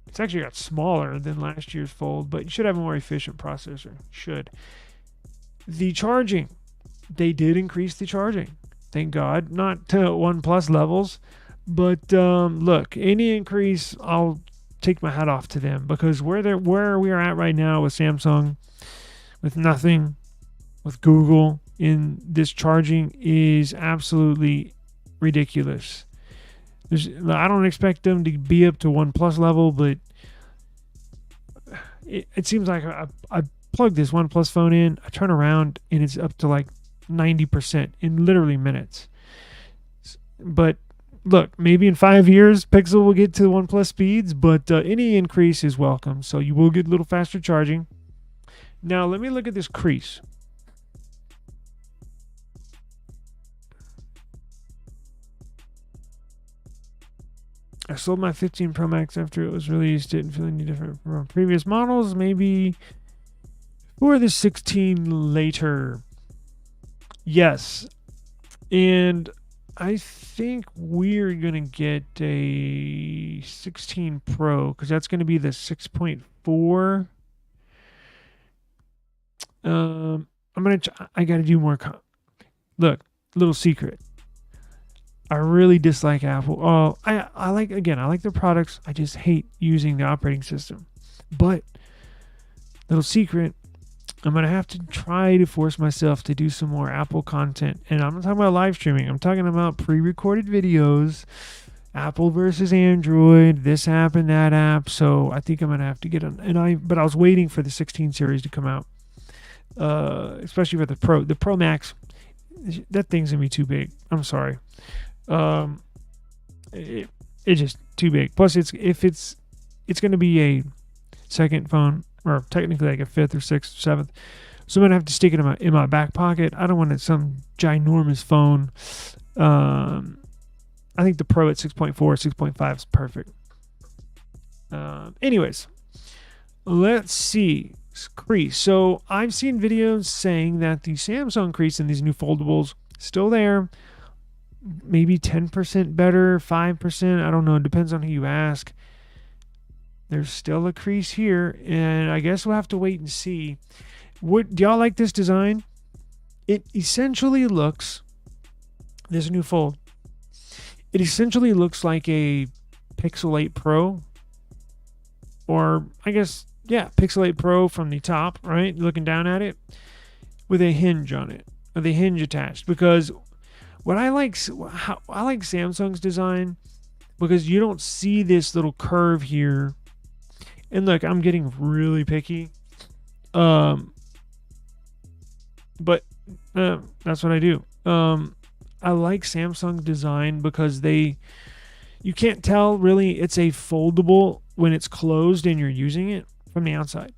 S3: It's actually got smaller than last year's Fold, but you should have a more efficient processor. Should. The charging. They did increase the charging. Thank God. Not to OnePlus levels. But look, any increase, I'll take my hat off to them. Because where we are at right now with Samsung, with nothing, with Google, in this charging is absolutely ridiculous. I don't expect them to be up to OnePlus level, but it seems like I plug this OnePlus phone in, I turn around, and it's up to like 90% in literally minutes. But look, maybe in 5 years, Pixel will get to OnePlus speeds, but any increase is welcome. So you will get a little faster charging. Now, let me look at this crease. I sold my 15 Pro Max after it was released. Didn't feel any different from previous models. Maybe for the 16 later. Yes. And I think we're going to get a 16 Pro because that's going to be the 6.4. I got to do more. Look, little secret. I really dislike Apple. Oh, I like their products. I just hate using the operating system. But, little secret, I'm going to have to try to force myself to do some more Apple content. And I'm not talking about live streaming. I'm talking about pre-recorded videos, Apple versus Android, this app and that app. So I think I'm going to have to get on. But I was waiting for the 16 series to come out, especially for the Pro. The Pro Max, that thing's going to be too big. I'm sorry. It's just too big. Plus, it's going to be a second phone, or technically like a fifth or sixth, seventh. So I'm gonna have to stick it in my back pocket. I don't want some ginormous phone. I think the Pro at 6.4, 6.5 is perfect. Anyways, let's see. Crease. So I've seen videos saying that the Samsung crease in these new foldables still there. Maybe 10% better, 5%. I don't know. It depends on who you ask. There's still a crease here, and I guess we'll have to wait and see. Do y'all like this design? It essentially looks, this new Fold, it essentially looks like a Pixel 8 Pro, or I guess, yeah, Pixel 8 Pro from the top, right? Looking down at it, with a hinge on it, with a hinge attached, because I like Samsung's design because you don't see this little curve here. And look, I'm getting really picky. But that's what I do. I like Samsung design because you can't tell really it's a foldable when it's closed and you're using it from the outside.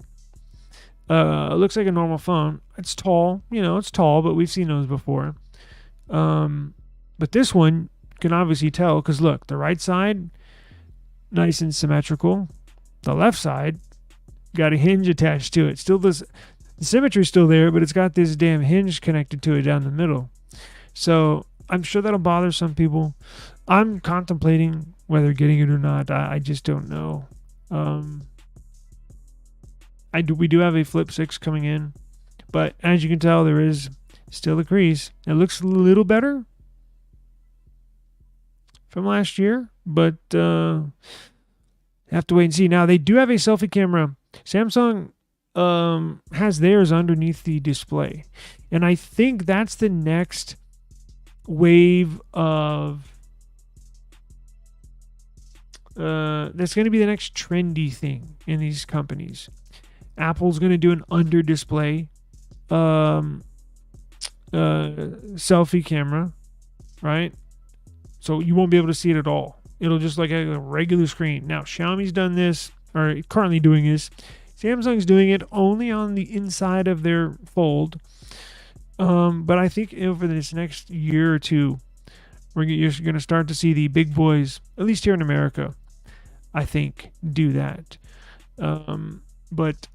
S3: It looks like a normal phone. It's tall, it's tall, but we've seen those before. But this one can obviously tell because look, the right side, nice and symmetrical. The left side got a hinge attached to it. Still, the symmetry's still there, but it's got this damn hinge connected to it down the middle. So I'm sure that'll bother some people. I'm contemplating whether getting it or not. I just don't know. We do have a Flip 6 coming in, but as you can tell, there is still a crease. It looks a little better from last year, but have to wait and see. Now, they do have a selfie camera. Samsung has theirs underneath the display, and I think that's the next wave of that's going to be the next trendy thing in these companies. Apple's going to do an under display selfie camera, right? So you won't be able to see it at all. It'll just like a regular screen. Now, Xiaomi's done this, or currently doing this. Samsung's doing it only on the inside of their Fold. But I think over this next year or two, you're going to start to see the big boys, at least here in America, I think, do that. But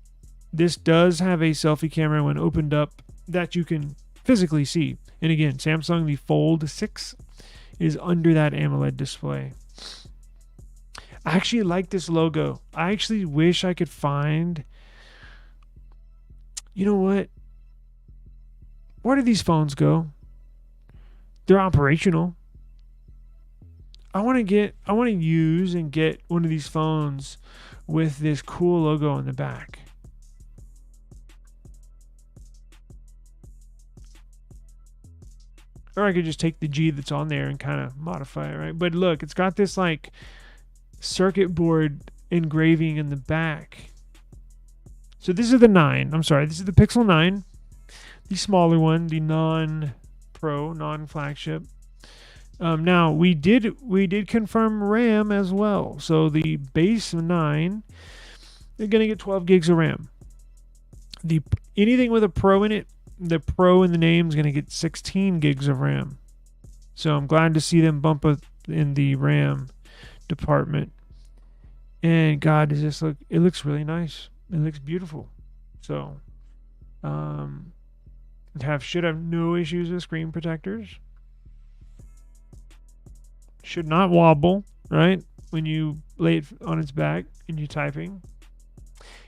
S3: this does have a selfie camera when opened up that you can physically see. And again, Samsung, the Fold 6 is under that AMOLED display. I actually like this logo. I actually wish I could find... You know what? Where do these phones go? They're operational. I want to use and get one of these phones with this cool logo on the back. Or I could just take the G that's on there and kind of modify it, right? But look, it's got this like circuit board engraving in the back. So this is the 9. I'm sorry, this is the Pixel 9. The smaller one, the non-Pro, non-flagship. Now we did confirm RAM as well. So the base 9, they're gonna get 12 gigs of RAM. Anything with a Pro in it, the Pro in the name is gonna get 16 gigs of RAM. So I'm glad to see them bump up in the RAM department. And God, does this look? It looks really nice. It looks beautiful. So, should have no issues with screen protectors. Should not wobble, right? When you lay it on its back and you're typing.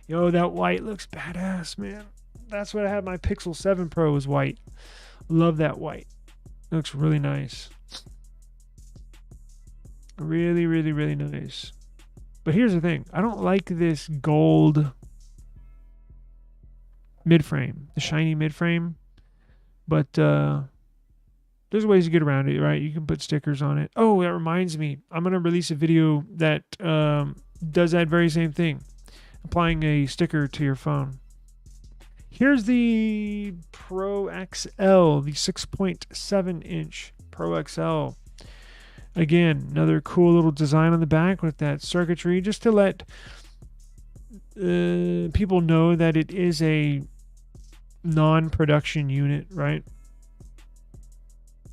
S3: Yo, that white looks badass, man. That's what I had. My Pixel 7 Pro was white. Love that white. It looks really nice. Really, really, really nice. But here's the thing. I don't like this gold mid-frame. The shiny mid-frame. But there's ways to get around it, right? You can put stickers on it. Oh, that reminds me. I'm going to release a video that does that very same thing. Applying a sticker to your phone. Here's the Pro XL, the 6.7-inch Pro XL. Again, another cool little design on the back with that circuitry, just to let people know that it is a non-production unit, right?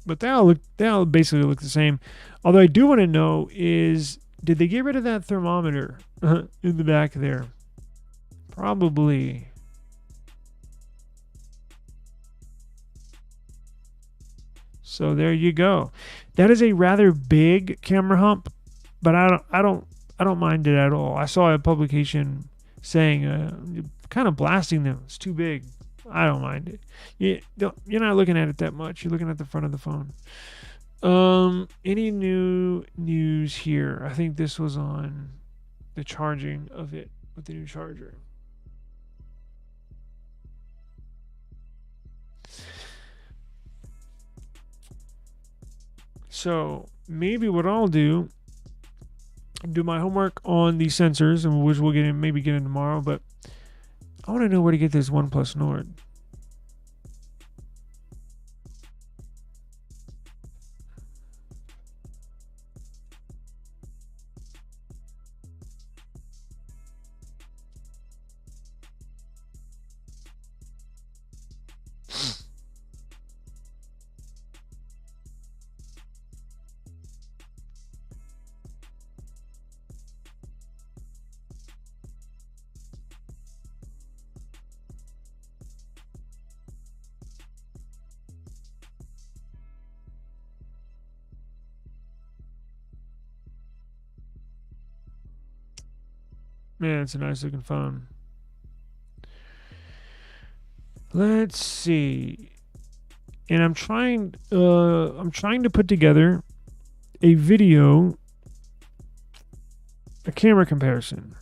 S3: But they all basically look the same. Although I do want to know is, did they get rid of that thermometer in the back there? Probably. So there you go. That is a rather big camera hump, but I don't mind it at all. I saw a publication saying kind of blasting them. It's too big. I don't mind it. You're not looking at it that much. You're looking at the front of the phone. Any new news here? I think this was on the charging of it with the new charger. So maybe what I'll do my homework on the sensors, and which we'll maybe get in tomorrow. But I want to know where to get this OnePlus Nord. Man, it's a nice looking phone. Let's see. And I'm trying to put together a video, a camera comparison.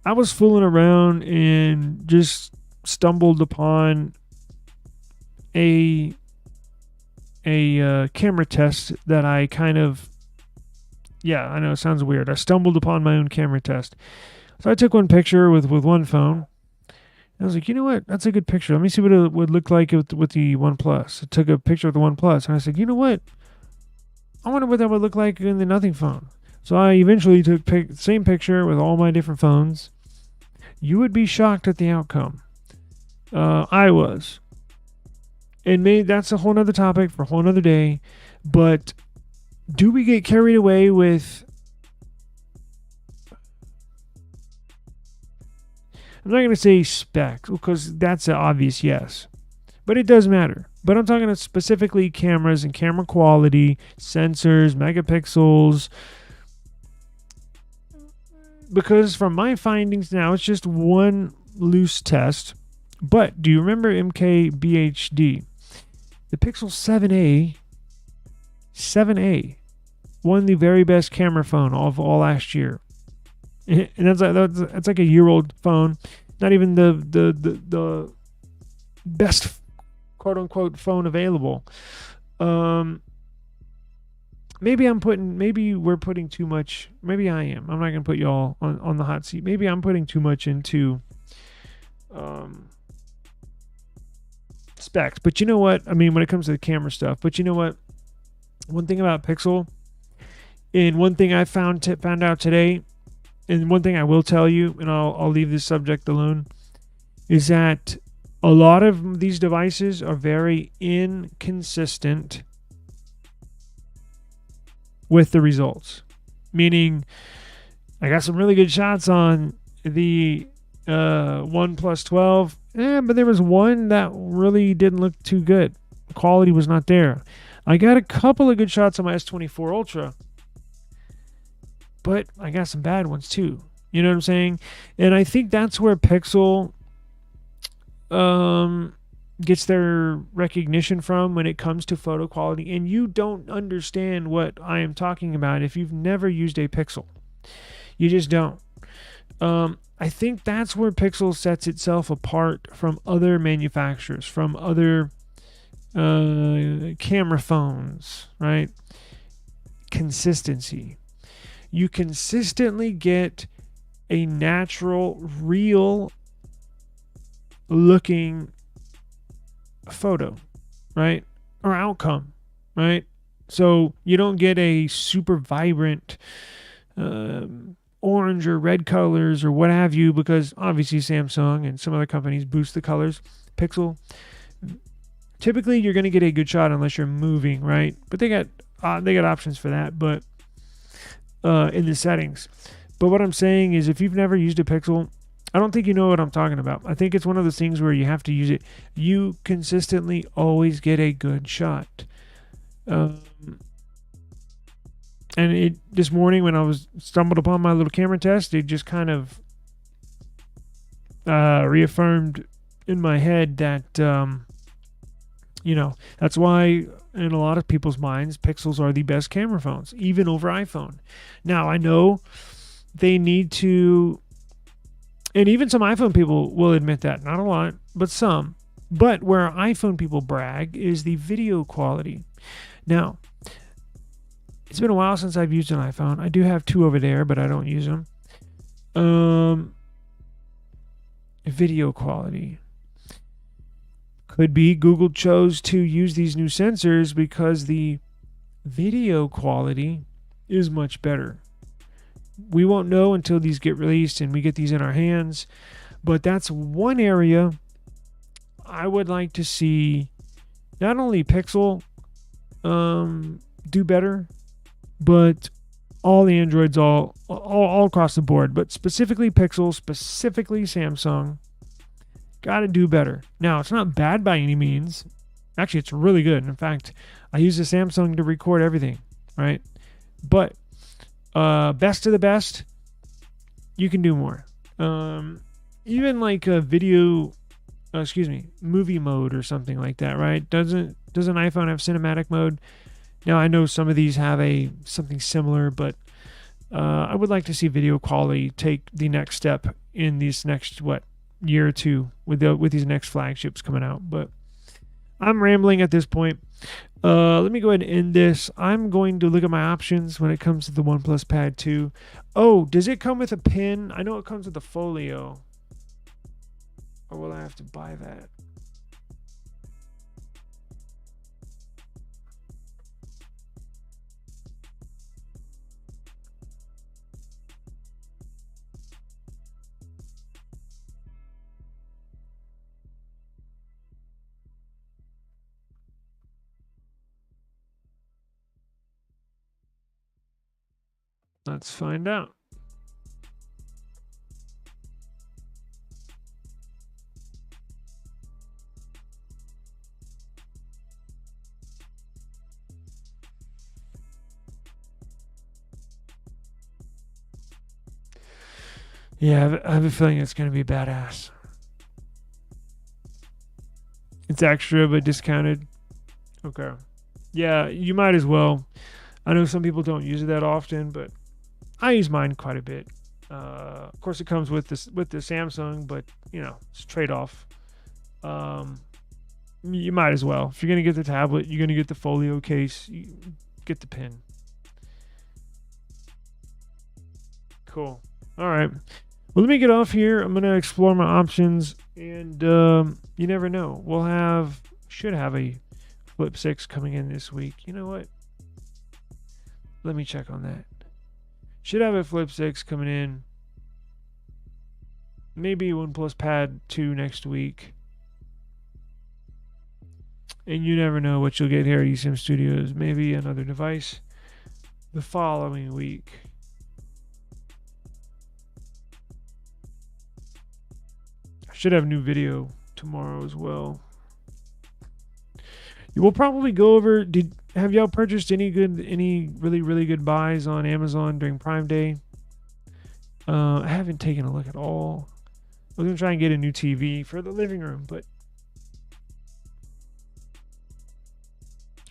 S3: I was fooling around and just stumbled upon a camera test that I kind of, yeah, I know it sounds weird. I stumbled upon my own camera test. So I took one picture with one phone. I was like, you know what? That's a good picture. Let me see what it would look like with the OnePlus. I took a picture of the OnePlus, and I said, you know what? I wonder what that would look like in the Nothing phone. So I eventually took the same picture with all my different phones. You would be shocked at the outcome. I was. And that's a whole nother topic for a whole nother day. But do we get carried away with... I'm not going to say specs, because that's an obvious yes. But it does matter. But I'm talking about specifically cameras and camera quality, sensors, megapixels. Because from my findings now, it's just one loose test. But do you remember MKBHD? The Pixel 7a won the very best camera phone of all last year. And that's like a year-old phone. Not even the best quote-unquote phone available. Maybe we're putting too much. Maybe I am. I'm not going to put you all on the hot seat. Maybe I'm putting too much into specs. But you know what? I mean, when it comes to the camera stuff. But you know what? One thing about Pixel, and one thing I found out today, and one thing I will tell you, and I'll leave this subject alone, is that a lot of these devices are very inconsistent with the results. Meaning, I got some really good shots on the OnePlus 12, but there was one that really didn't look too good. The quality was not there. I got a couple of good shots on my S24 Ultra, but I got some bad ones too. You know what I'm saying? And I think that's where Pixel gets their recognition from when it comes to photo quality. And you don't understand what I am talking about if you've never used a Pixel. You just don't. I think that's where Pixel sets itself apart from other manufacturers, from other camera phones, right? Consistency. You consistently get a natural, real looking photo, right? Or outcome, right? So you don't get a super vibrant orange or red colors or what have you, because obviously Samsung and some other companies boost the colors. Pixel, typically you're going to get a good shot unless you're moving, right? But they got options for that, but in the settings. But what I'm saying is, if you've never used a Pixel, I don't think you know what I'm talking about. I think it's one of those things where you have to use it. You consistently always get a good shot. And this morning when I stumbled upon my little camera test, it just kind of reaffirmed in my head that, that's why in a lot of people's minds, Pixels are the best camera phones, even over iPhone. Now, I know they need to, and even some iPhone people will admit that, not a lot, but some. But where iPhone people brag is the video quality. Now, it's been a while since I've used an iPhone. I do have two over there, but I don't use them. Video quality. Could be Google chose to use these new sensors because the video quality is much better. We won't know until these get released and we get these in our hands. But that's one area I would like to see not only Pixel do better, but all the Androids all across the board. But specifically Pixel, specifically Samsung, got to do better. Now, it's not bad by any means. Actually, it's really good. In fact, I use the Samsung to record everything, right? But best of the best, you can do more. Even like a video, movie mode or something like that, right? Doesn't an iPhone have cinematic mode? Now I know some of these have something similar, but I would like to see video quality take the next step in these next year or two with these next flagships coming out. But I'm rambling at this point. Let me go ahead and end this. I'm going to look at my options when it comes to the OnePlus Pad 2. Oh, does it come with a pin? I know it comes with a folio. Or will I have to buy that? Let's find out. Yeah, I have a feeling it's going to be badass. It's extra but discounted. Okay. Yeah, you might as well. I know some people don't use it that often, but I use mine quite a bit. Of course, it comes with the Samsung, but it's a trade-off. You might as well. If you're gonna get the tablet, you're gonna get the folio case. You get the pen. Cool. All right. Well, let me get off here. I'm gonna explore my options, and you never know. Should have a Flip 6 coming in this week. You know what? Let me check on that. Should have a Flip 6 coming in. Maybe OnePlus Pad 2 next week. And you never know what you'll get here at eSIM Studios. Maybe another device the following week. I should have new video tomorrow as well. We'll probably go over. Have y'all purchased any really, really good buys on Amazon during Prime Day? I haven't taken a look at all. I was gonna try and get a new TV for the living room, but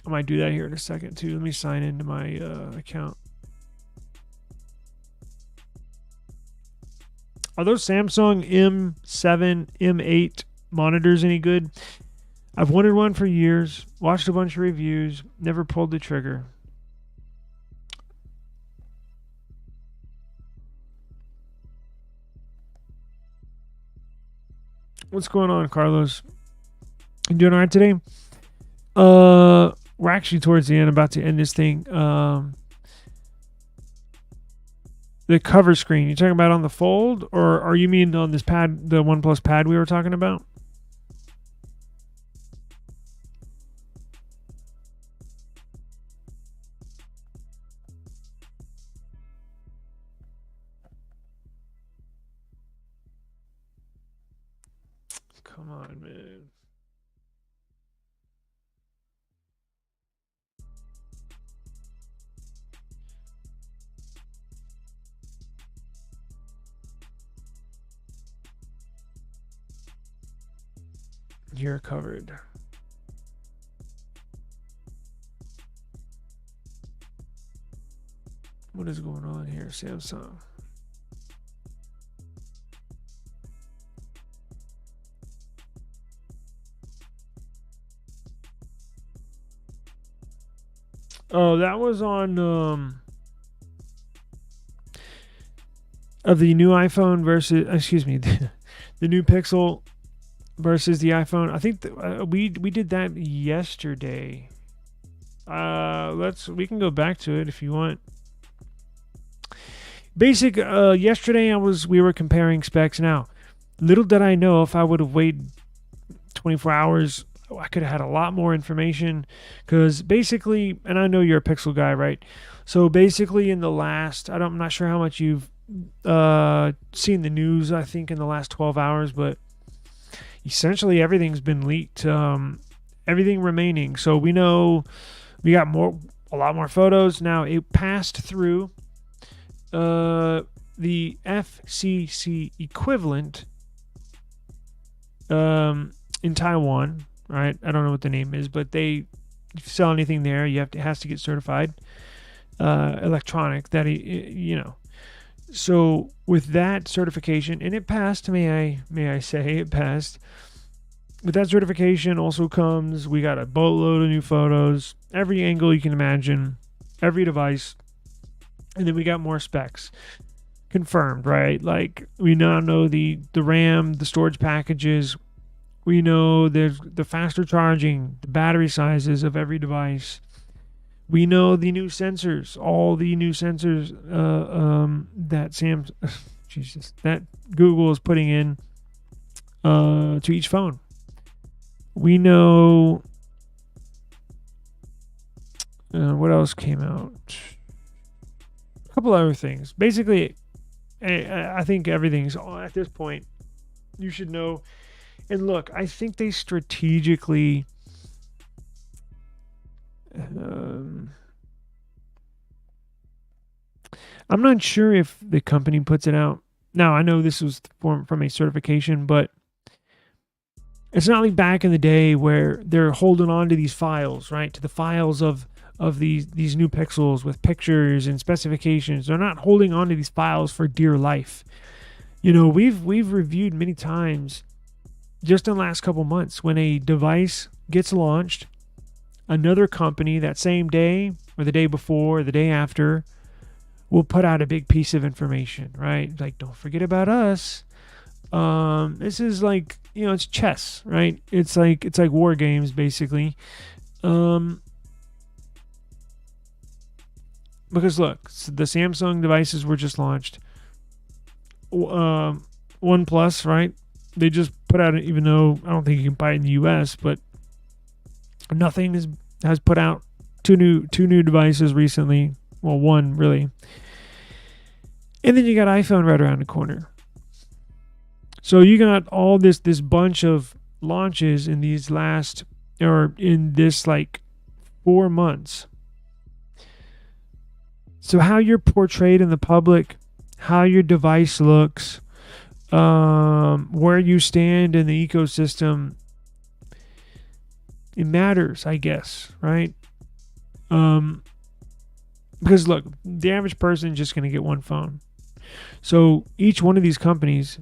S3: I might do that here in a second too. Let me sign into my account. Are those Samsung M7, M8 monitors any good? I've wanted one for years, watched a bunch of reviews, never pulled the trigger. What's going on, Carlos? You doing all right today? We're actually towards the end, about to end this thing. The cover screen, you talking about on the Fold, or are you mean on this pad, the OnePlus Pad we were talking about? Come on, man. You're covered. What is going on here, Samsung? Oh, that was on of the new iPhone versus, excuse me, the new Pixel versus the iPhone. I think we did that yesterday. We can go back to it if you want. Yesterday we were comparing specs. Now, little did I know, if I would have waited 24 hours, I could have had a lot more information, because basically, and I know you're a Pixel guy, right? So basically in the last, I'm not sure how much you've seen the news, I think in the last 12 hours, but essentially everything's been leaked, everything remaining. So we know we got a lot more photos. Now it passed through the FCC equivalent in Taiwan, right? I don't know what the name is, but they sell anything there, it has to get certified electronic. So with that certification, and it passed, may I say it passed. With that certification also comes, we got a boatload of new photos, every angle you can imagine, every device, and then we got more specs confirmed, right? Like we now know the RAM, the storage packages. We know there's the faster charging, the battery sizes of every device. We know the new sensors, all the new sensors that Google is putting in to each phone. We know what else came out. A couple other things. Basically, I think everything's at this point. You should know. And look, I think they strategically I'm not sure if the company puts it out. Now, I know this was from a certification, but it's not like back in the day where they're holding on to these files, right? To the files of these new Pixels with pictures and specifications. They're not holding on to these files for dear life. We've reviewed many times just in the last couple months when a device gets launched, another company that same day or the day before or the day after will put out a big piece of information, right? Like, don't forget about us. This is like, it's chess, right? It's like war games, basically. Because look, the Samsung devices were just launched. OnePlus, right? They just put out, even though I don't think you can buy it in the US, but nothing has put out two new devices recently. Well, one really. And then you got iPhone right around the corner. So you got all this bunch of launches in these in this like 4 months. So how you're portrayed in the public, how your device looks, where you stand in the ecosystem, it matters, I guess, right? Because look, the average person is just going to get one phone. So each one of these companies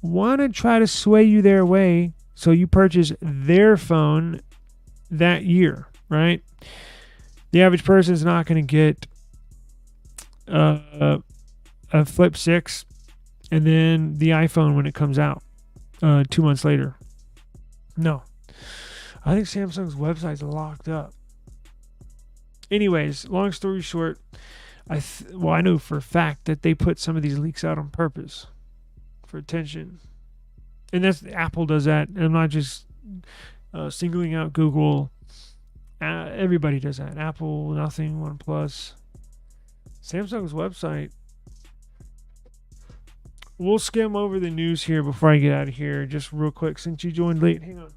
S3: want to try to sway you their way so you purchase their phone that year, right? The average person is not going to get a Flip 6 and then the iPhone when it comes out 2 months later. No. I think Samsung's website's locked up. Anyways, long story short, I know for a fact that they put some of these leaks out on purpose for attention. And Apple does that. And I'm not just singling out Google. Everybody does that. Apple, nothing, OnePlus. Samsung's website. We'll skim over the news here before I get out of here. Just real quick, since you joined late. Hang on.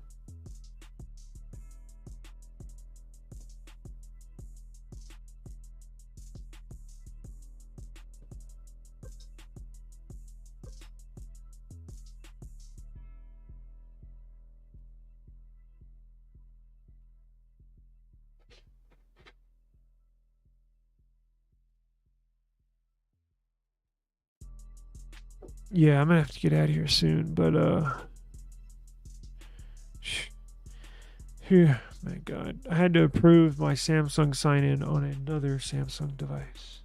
S3: Yeah, I'm gonna have to get out of here soon, but my God, I had to approve my Samsung sign-in on another Samsung device.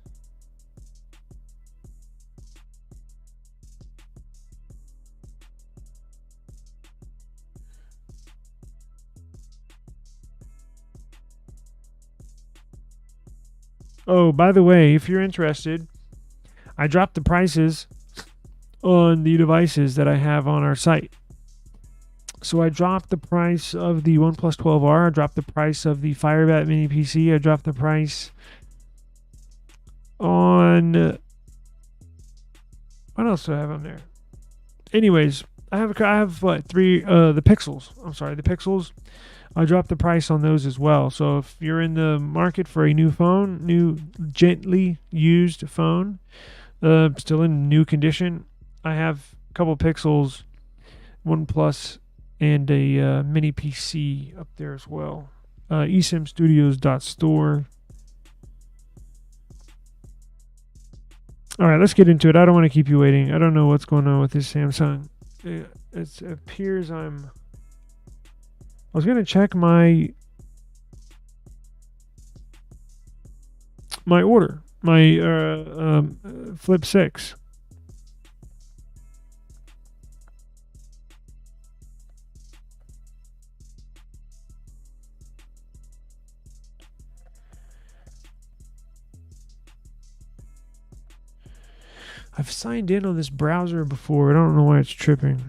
S3: Oh, by the way, if you're interested, I dropped the prices on the devices that I have on our site. So I dropped the price of the OnePlus 12R. I dropped the price of the FireBat Mini PC. I dropped the price on... What else do I have on there? Anyways, I have what? The Pixels. I'm sorry, the Pixels. I dropped the price on those as well. So if you're in the market for a new phone, new gently used phone, Still in new condition. I have a couple Pixels, One Plus, and a mini PC up there as well. eSIM Studios.store. All right, let's get into it. I don't want to keep you waiting. I don't know what's going on with this Samsung. It appears I was going to check my order, my Flip 6. I've signed in on this browser before. I don't know why it's tripping.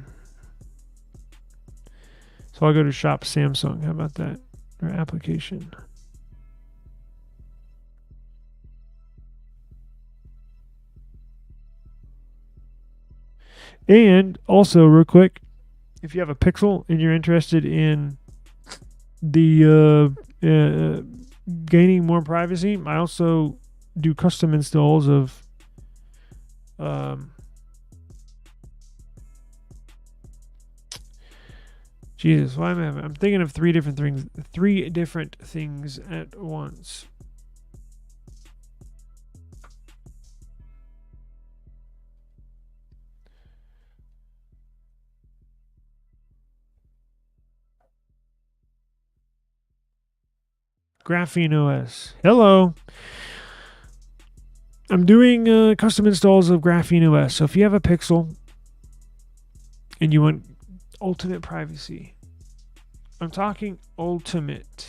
S3: So I'll go to Shop Samsung. How about that? Or application. And also, real quick, if you have a Pixel and you're interested in the gaining more privacy, I also do custom installs of Jesus, why am I? I'm thinking of three different things at once. Graphene OS. Hello. I'm doing custom installs of Graphene OS. So if you have a Pixel and you want ultimate privacy, I'm talking ultimate,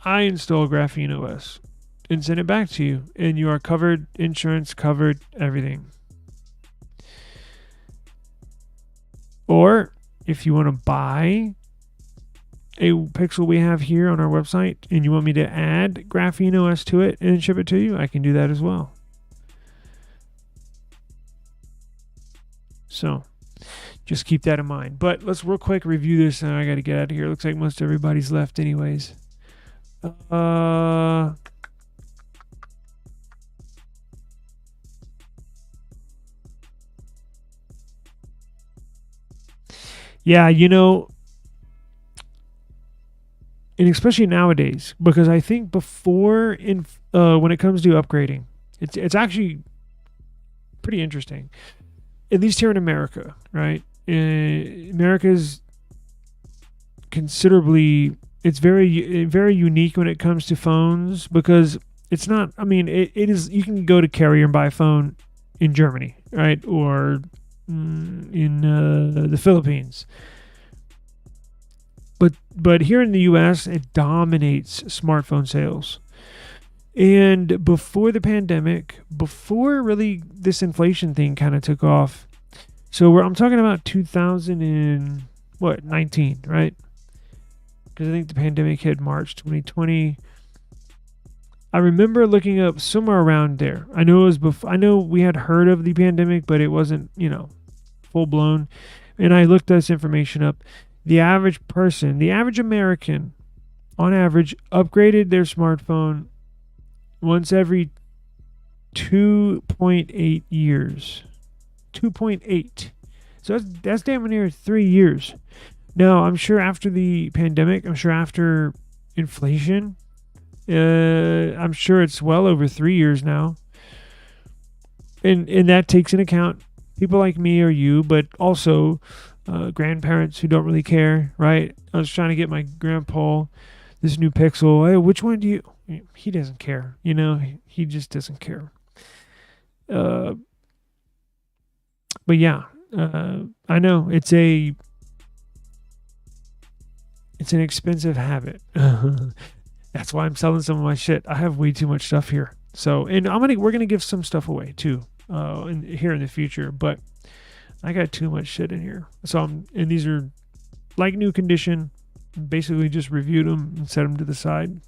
S3: I install Graphene OS and send it back to you, and you are covered, insurance covered, everything. Or if you want to buy a Pixel we have here on our website and you want me to add Graphene OS to it and ship it to you, I can do that as well. So just keep that in mind. But let's real quick review this, and I got to get out of here. Looks like most everybody's left anyways. Yeah, you know, and especially nowadays, because I think before when it comes to upgrading, it's actually pretty interesting. At least here in America, right? America's considerably, it's very, very unique when it comes to phones, because it's not, I mean, it is, you can go to carrier and buy a phone in Germany, right? Or in the Philippines. But here in the US, it dominates smartphone sales. And before the pandemic, before really this inflation thing kind of took off, so I'm talking about 2019, right? Because I think the pandemic hit March 2020. I remember looking up somewhere around there. I know it was before. I know we had heard of the pandemic, but it wasn't, full blown. And I looked this information up. The average person, the average American, on average, upgraded their smartphone once every 2.8 years. 2.8. So that's damn near 3 years. Now, I'm sure after the pandemic, I'm sure after inflation, I'm sure it's well over 3 years now. And that takes into account people like me or you, but also grandparents who don't really care, right? I was trying to get my grandpa this new Pixel. Hey, which one do you... He doesn't care, he just doesn't care. But yeah, I know it's an expensive habit. That's why I'm selling some of my shit. I have way too much stuff here. So, and we're gonna give some stuff away too, here in the future. But I got too much shit in here. So and these are like new condition. Basically, just reviewed them and set them to the side.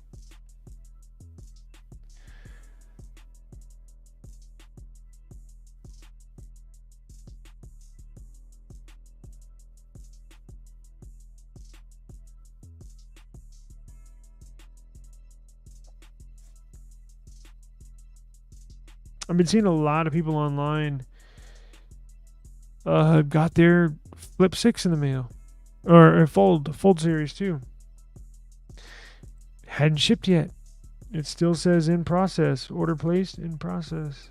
S3: I've been seeing a lot of people online got their Flip 6 in the mail. Or Fold series too. Hadn't shipped yet. It still says in process. Order placed, in process.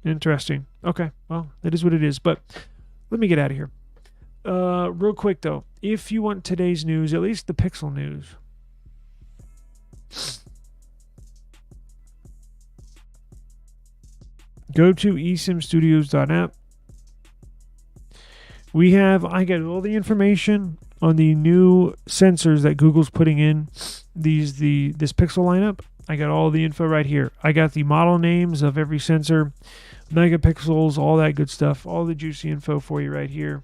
S3: Interesting. Okay, well, that is what it is. But let me get out of here. Real quick though, if you want today's news, at least the Pixel news. Go to eSIMstudios.app. I get all the information on the new sensors that Google's putting in this Pixel lineup. I got all the info right here. I got the model names of every sensor, megapixels, all that good stuff, all the juicy info for you right here.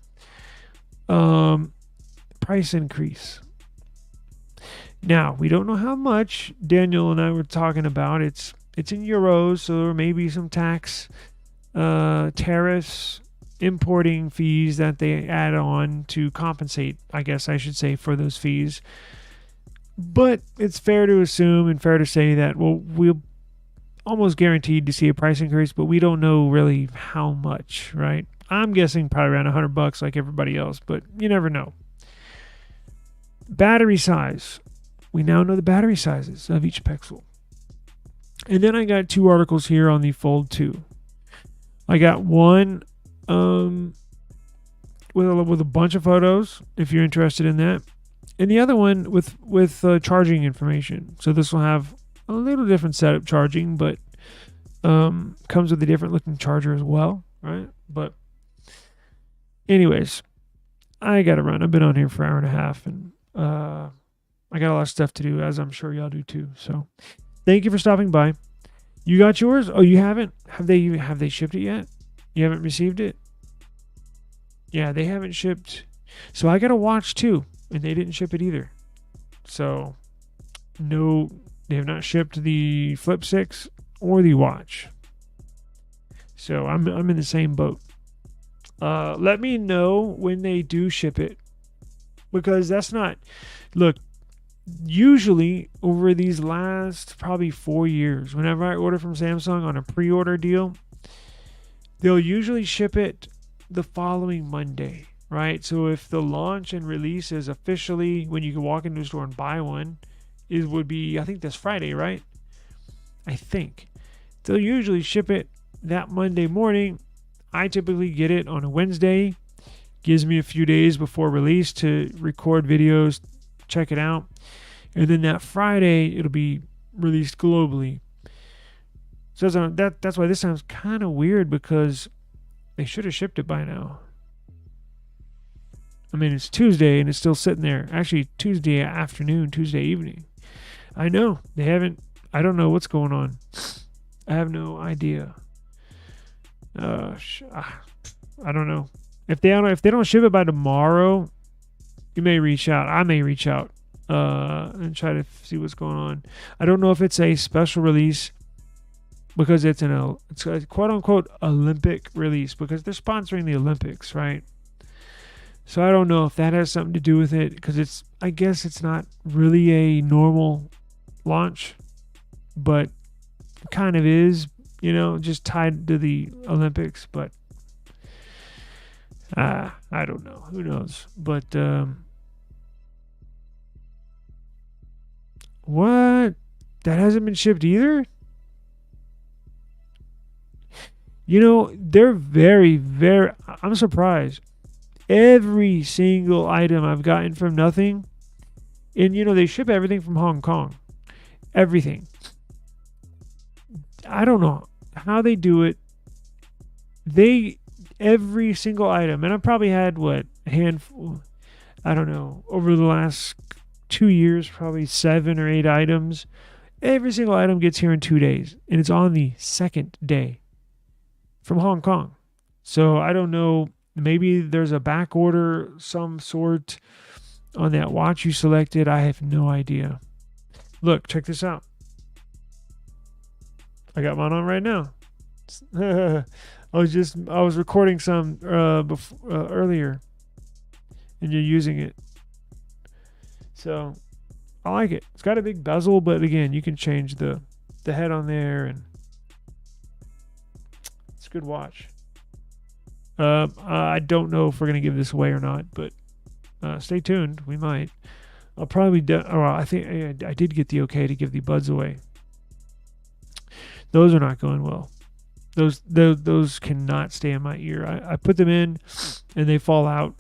S3: Price increase. Now, we don't know how much. Daniel and I were talking about. It's in euros, so there may be some tax, tariffs, importing fees that they add on to compensate, I guess I should say, for those fees. But it's fair to assume and fair to say that, well, we're almost guaranteed to see a price increase, but we don't know really how much, right? I'm guessing probably around $100 like everybody else, but you never know. Battery size. We now know the battery sizes of each Pixel. And then I got 2 articles here on the Fold 2. I got one with a bunch of photos, if you're interested in that, and the other one with charging information. So this will have a little different setup charging, but comes with a different looking charger as well, right? But anyways, I gotta run. I've been on here for an hour and a half, and I got a lot of stuff to do, as I'm sure y'all do too. So thank you for stopping by. You got yours? Oh, you haven't? Have they shipped it yet? You haven't received it? Yeah, they haven't shipped. So I got a watch too, and they didn't ship it either. So no, they have not shipped the Flip 6 or the watch. So I'm in the same boat. Let me know when they do ship it, because that's not. Look, usually over these last probably 4 years, whenever I order from Samsung on a pre-order deal, they'll usually ship it the following Monday, right? So if the launch and release is officially when you can walk into a store and buy one, it would be, I think that's Friday, right? I think. They'll usually ship it that Monday morning. I typically get it on a Wednesday. Gives me a few days before release to record videos, check it out. And then that Friday, it'll be released globally. So that's why this sounds kind of weird, because they should have shipped it by now. I mean, it's Tuesday and it's still sitting there. Actually, Tuesday afternoon, Tuesday evening. I know they haven't. I don't know what's going on. I have no idea. I don't know. If they don't ship it by tomorrow, you may reach out. I may reach out and try to see what's going on. I don't know if it's a special release, because it's a quote unquote Olympic release, because they're sponsoring the Olympics, right? So I don't know if that has something to do with it, because I guess it's not really a normal launch, but it kind of is, just tied to the Olympics. But I don't know. Who knows? But what? That hasn't been shipped either? They're very, very. I'm surprised. Every single item I've gotten from Nothing, and they ship everything from Hong Kong. Everything. I don't know how they do it. Every single item, and I've probably had a handful. I don't know, over the last 2 years, probably 7 or 8 items. Every single item gets here in 2 days, and it's on the second day from Hong Kong. So I don't know, maybe there's a back order some sort on that watch you selected. I have no idea. Look, check this out. I got mine on right now. I was recording some earlier, and you're using it. So I like it. It's got a big bezel, but again, you can change the head on there, and it's a good watch. I don't know if we're gonna give this away or not, but stay tuned. We might. I'll probably I think I did get the okay to give the buds away. Those are not going well. Those cannot stay in my ear. I put them in, and they fall out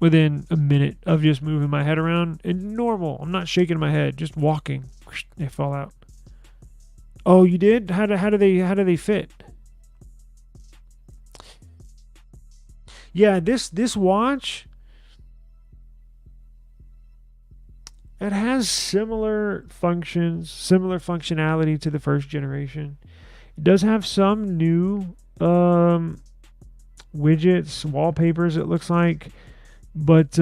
S3: within a minute of just moving my head around. And normal. I'm not shaking my head, just walking. They fall out. Oh, you did? How do they fit? Yeah, this watch, it has similar functions, similar functionality to the first generation. It does have some new widgets, wallpapers, it looks like, but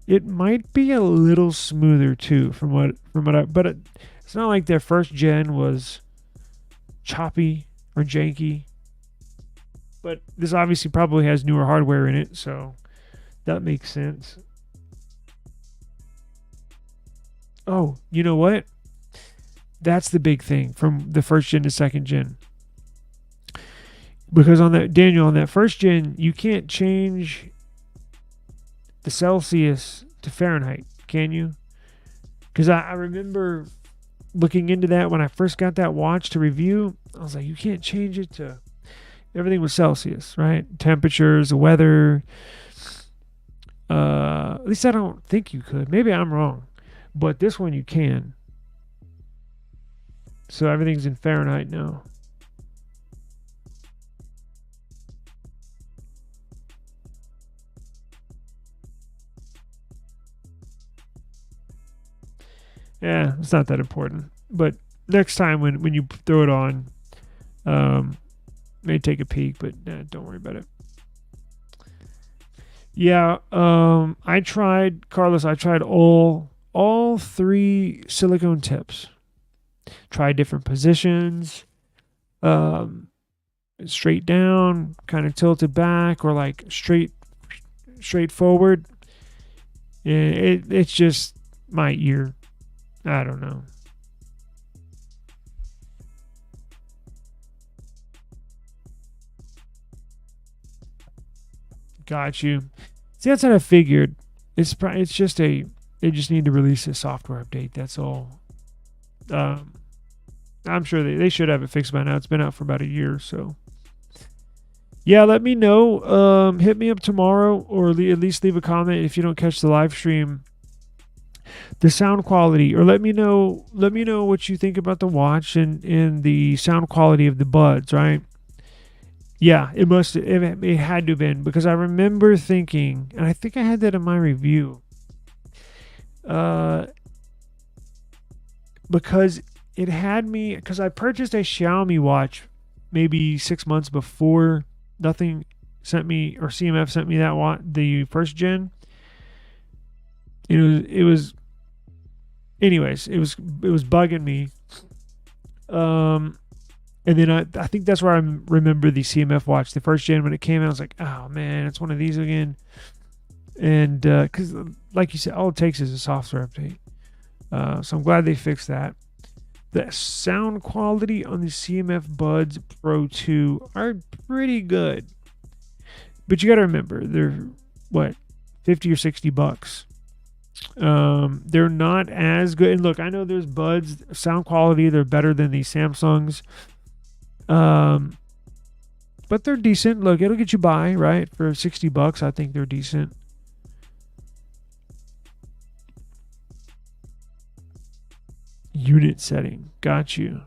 S3: it might be a little smoother too from what it's not like their first gen was choppy or janky. But this obviously probably has newer hardware in it, so that makes sense. Oh, you know what? That's the big thing from the first gen to second gen. Because on that first gen, you can't change the Celsius to Fahrenheit, can you? Because I remember looking into that when I first got that watch to review. I was like, you can't change it to... Everything was Celsius, right? Temperatures, weather. At least I don't think you could. Maybe I'm wrong. But this one you can. So everything's in Fahrenheit now. Yeah, it's not that important. But next time when you throw it on, may take a peek, but don't worry about it. Yeah, I tried all three silicone tips. Tried different positions, straight down, kind of tilted back, or like straight forward. It's just my ear. I don't know. Got you. See, that's what I figured. It's just they just need to release a software update. That's all. I'm sure they should have it fixed by now. It's been out for about a year, so. Yeah, let me know. Hit me up tomorrow, or at least leave a comment if you don't catch the live stream. The sound quality, or let me know what you think about the watch and the sound quality of the buds, right? Yeah, it had to have been, because I remember thinking, and I think I had that in my review, because it had me, because I purchased a Xiaomi watch maybe 6 months before Nothing sent me, or CMF sent me the first gen. It was anyways, it was bugging me. And then I think that's where I remember the CMF watch, the first gen, when it came out. I was like, oh man, it's one of these again. And because like you said, all it takes is a software update. So I'm glad they fixed that. The sound quality on the CMF Buds Pro 2 are pretty good. But you got to remember, they're what, $50 or $60. They're not as good. And look, I know there's Buds sound quality, they're better than the Samsungs. But they're decent. Look, it'll get you by, right? For $60, I think they're decent. Unit setting. Got you.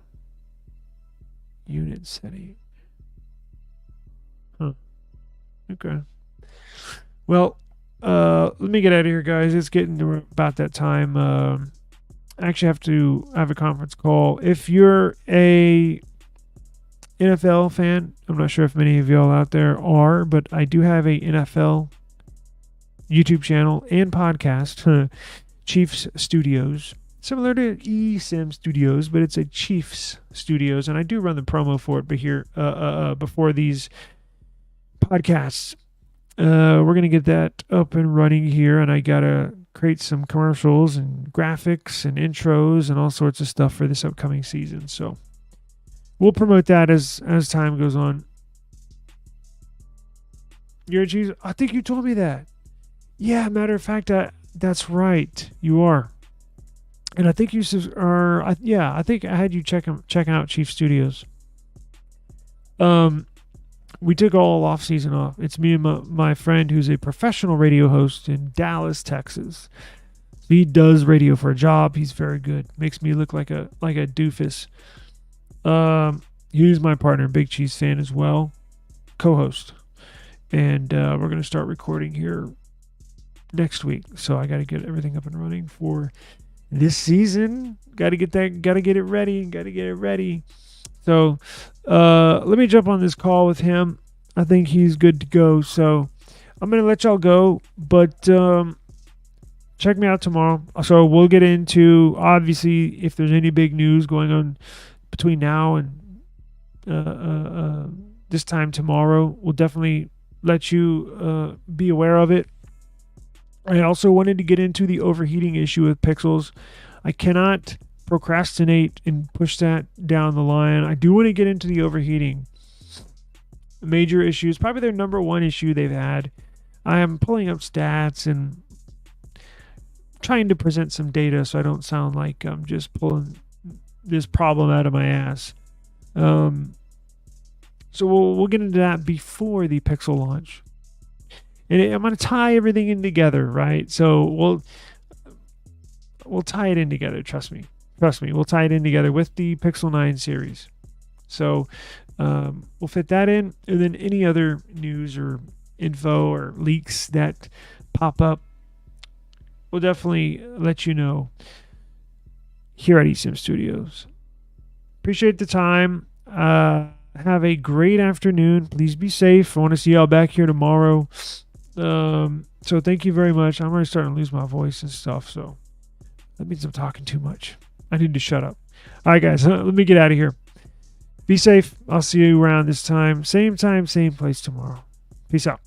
S3: Unit setting. Huh. Okay. Well, let me get out of here, guys. It's getting to about that time. I actually have a conference call. If you're a NFL fan, I'm not sure if many of y'all out there are, but I do have a NFL YouTube channel and podcast, Chiefs Studios. Similar to eSIM Studios, but it's a Chiefs Studios, and I do run the promo for it. But here, before these podcasts, we're gonna get that up and running here, and I got a create some commercials and graphics and intros and all sorts of stuff for this upcoming season. So we'll promote that as time goes on. You're a cheese. I think you told me that. Yeah, matter of fact, that's right. You are. And I think you are. I think I had you check out Chief Studios. We took all off season off. It's me and my friend who's a professional radio host in Dallas, Texas. He does radio for a job. He's very good. Makes me look like a doofus. He's my partner, Big Cheese fan as well, co-host. And we're going to start recording here next week. So I got to get everything up and running for this season. Got to get it ready. So let me jump on this call with him. I think he's good to go. So I'm going to let y'all go, but check me out tomorrow. So we'll get into, obviously, if there's any big news going on between now and this time tomorrow. We'll definitely let you be aware of it. I also wanted to get into the overheating issue with Pixels. I cannot procrastinate and push that down the line. I do want to get into the overheating. Major issues, probably their number one issue they've had. I am pulling up stats and trying to present some data so I don't sound like I'm just pulling this problem out of my ass. So we'll get into that before the Pixel launch. And I'm going to tie everything in together, right? So we'll tie it in together, trust me. We'll tie it in together with the Pixel 9 series. So we'll fit that in, and then any other news or info or leaks that pop up, we'll definitely let you know here at eSIM Studios. Appreciate the time. Have a great afternoon. Please be safe. I want to see y'all back here tomorrow. So thank you very much. I'm already starting to lose my voice and stuff, so that means I'm talking too much. I need to shut up. All right, guys, let me get out of here. Be safe. I'll see you around this time. Same place tomorrow. Peace out.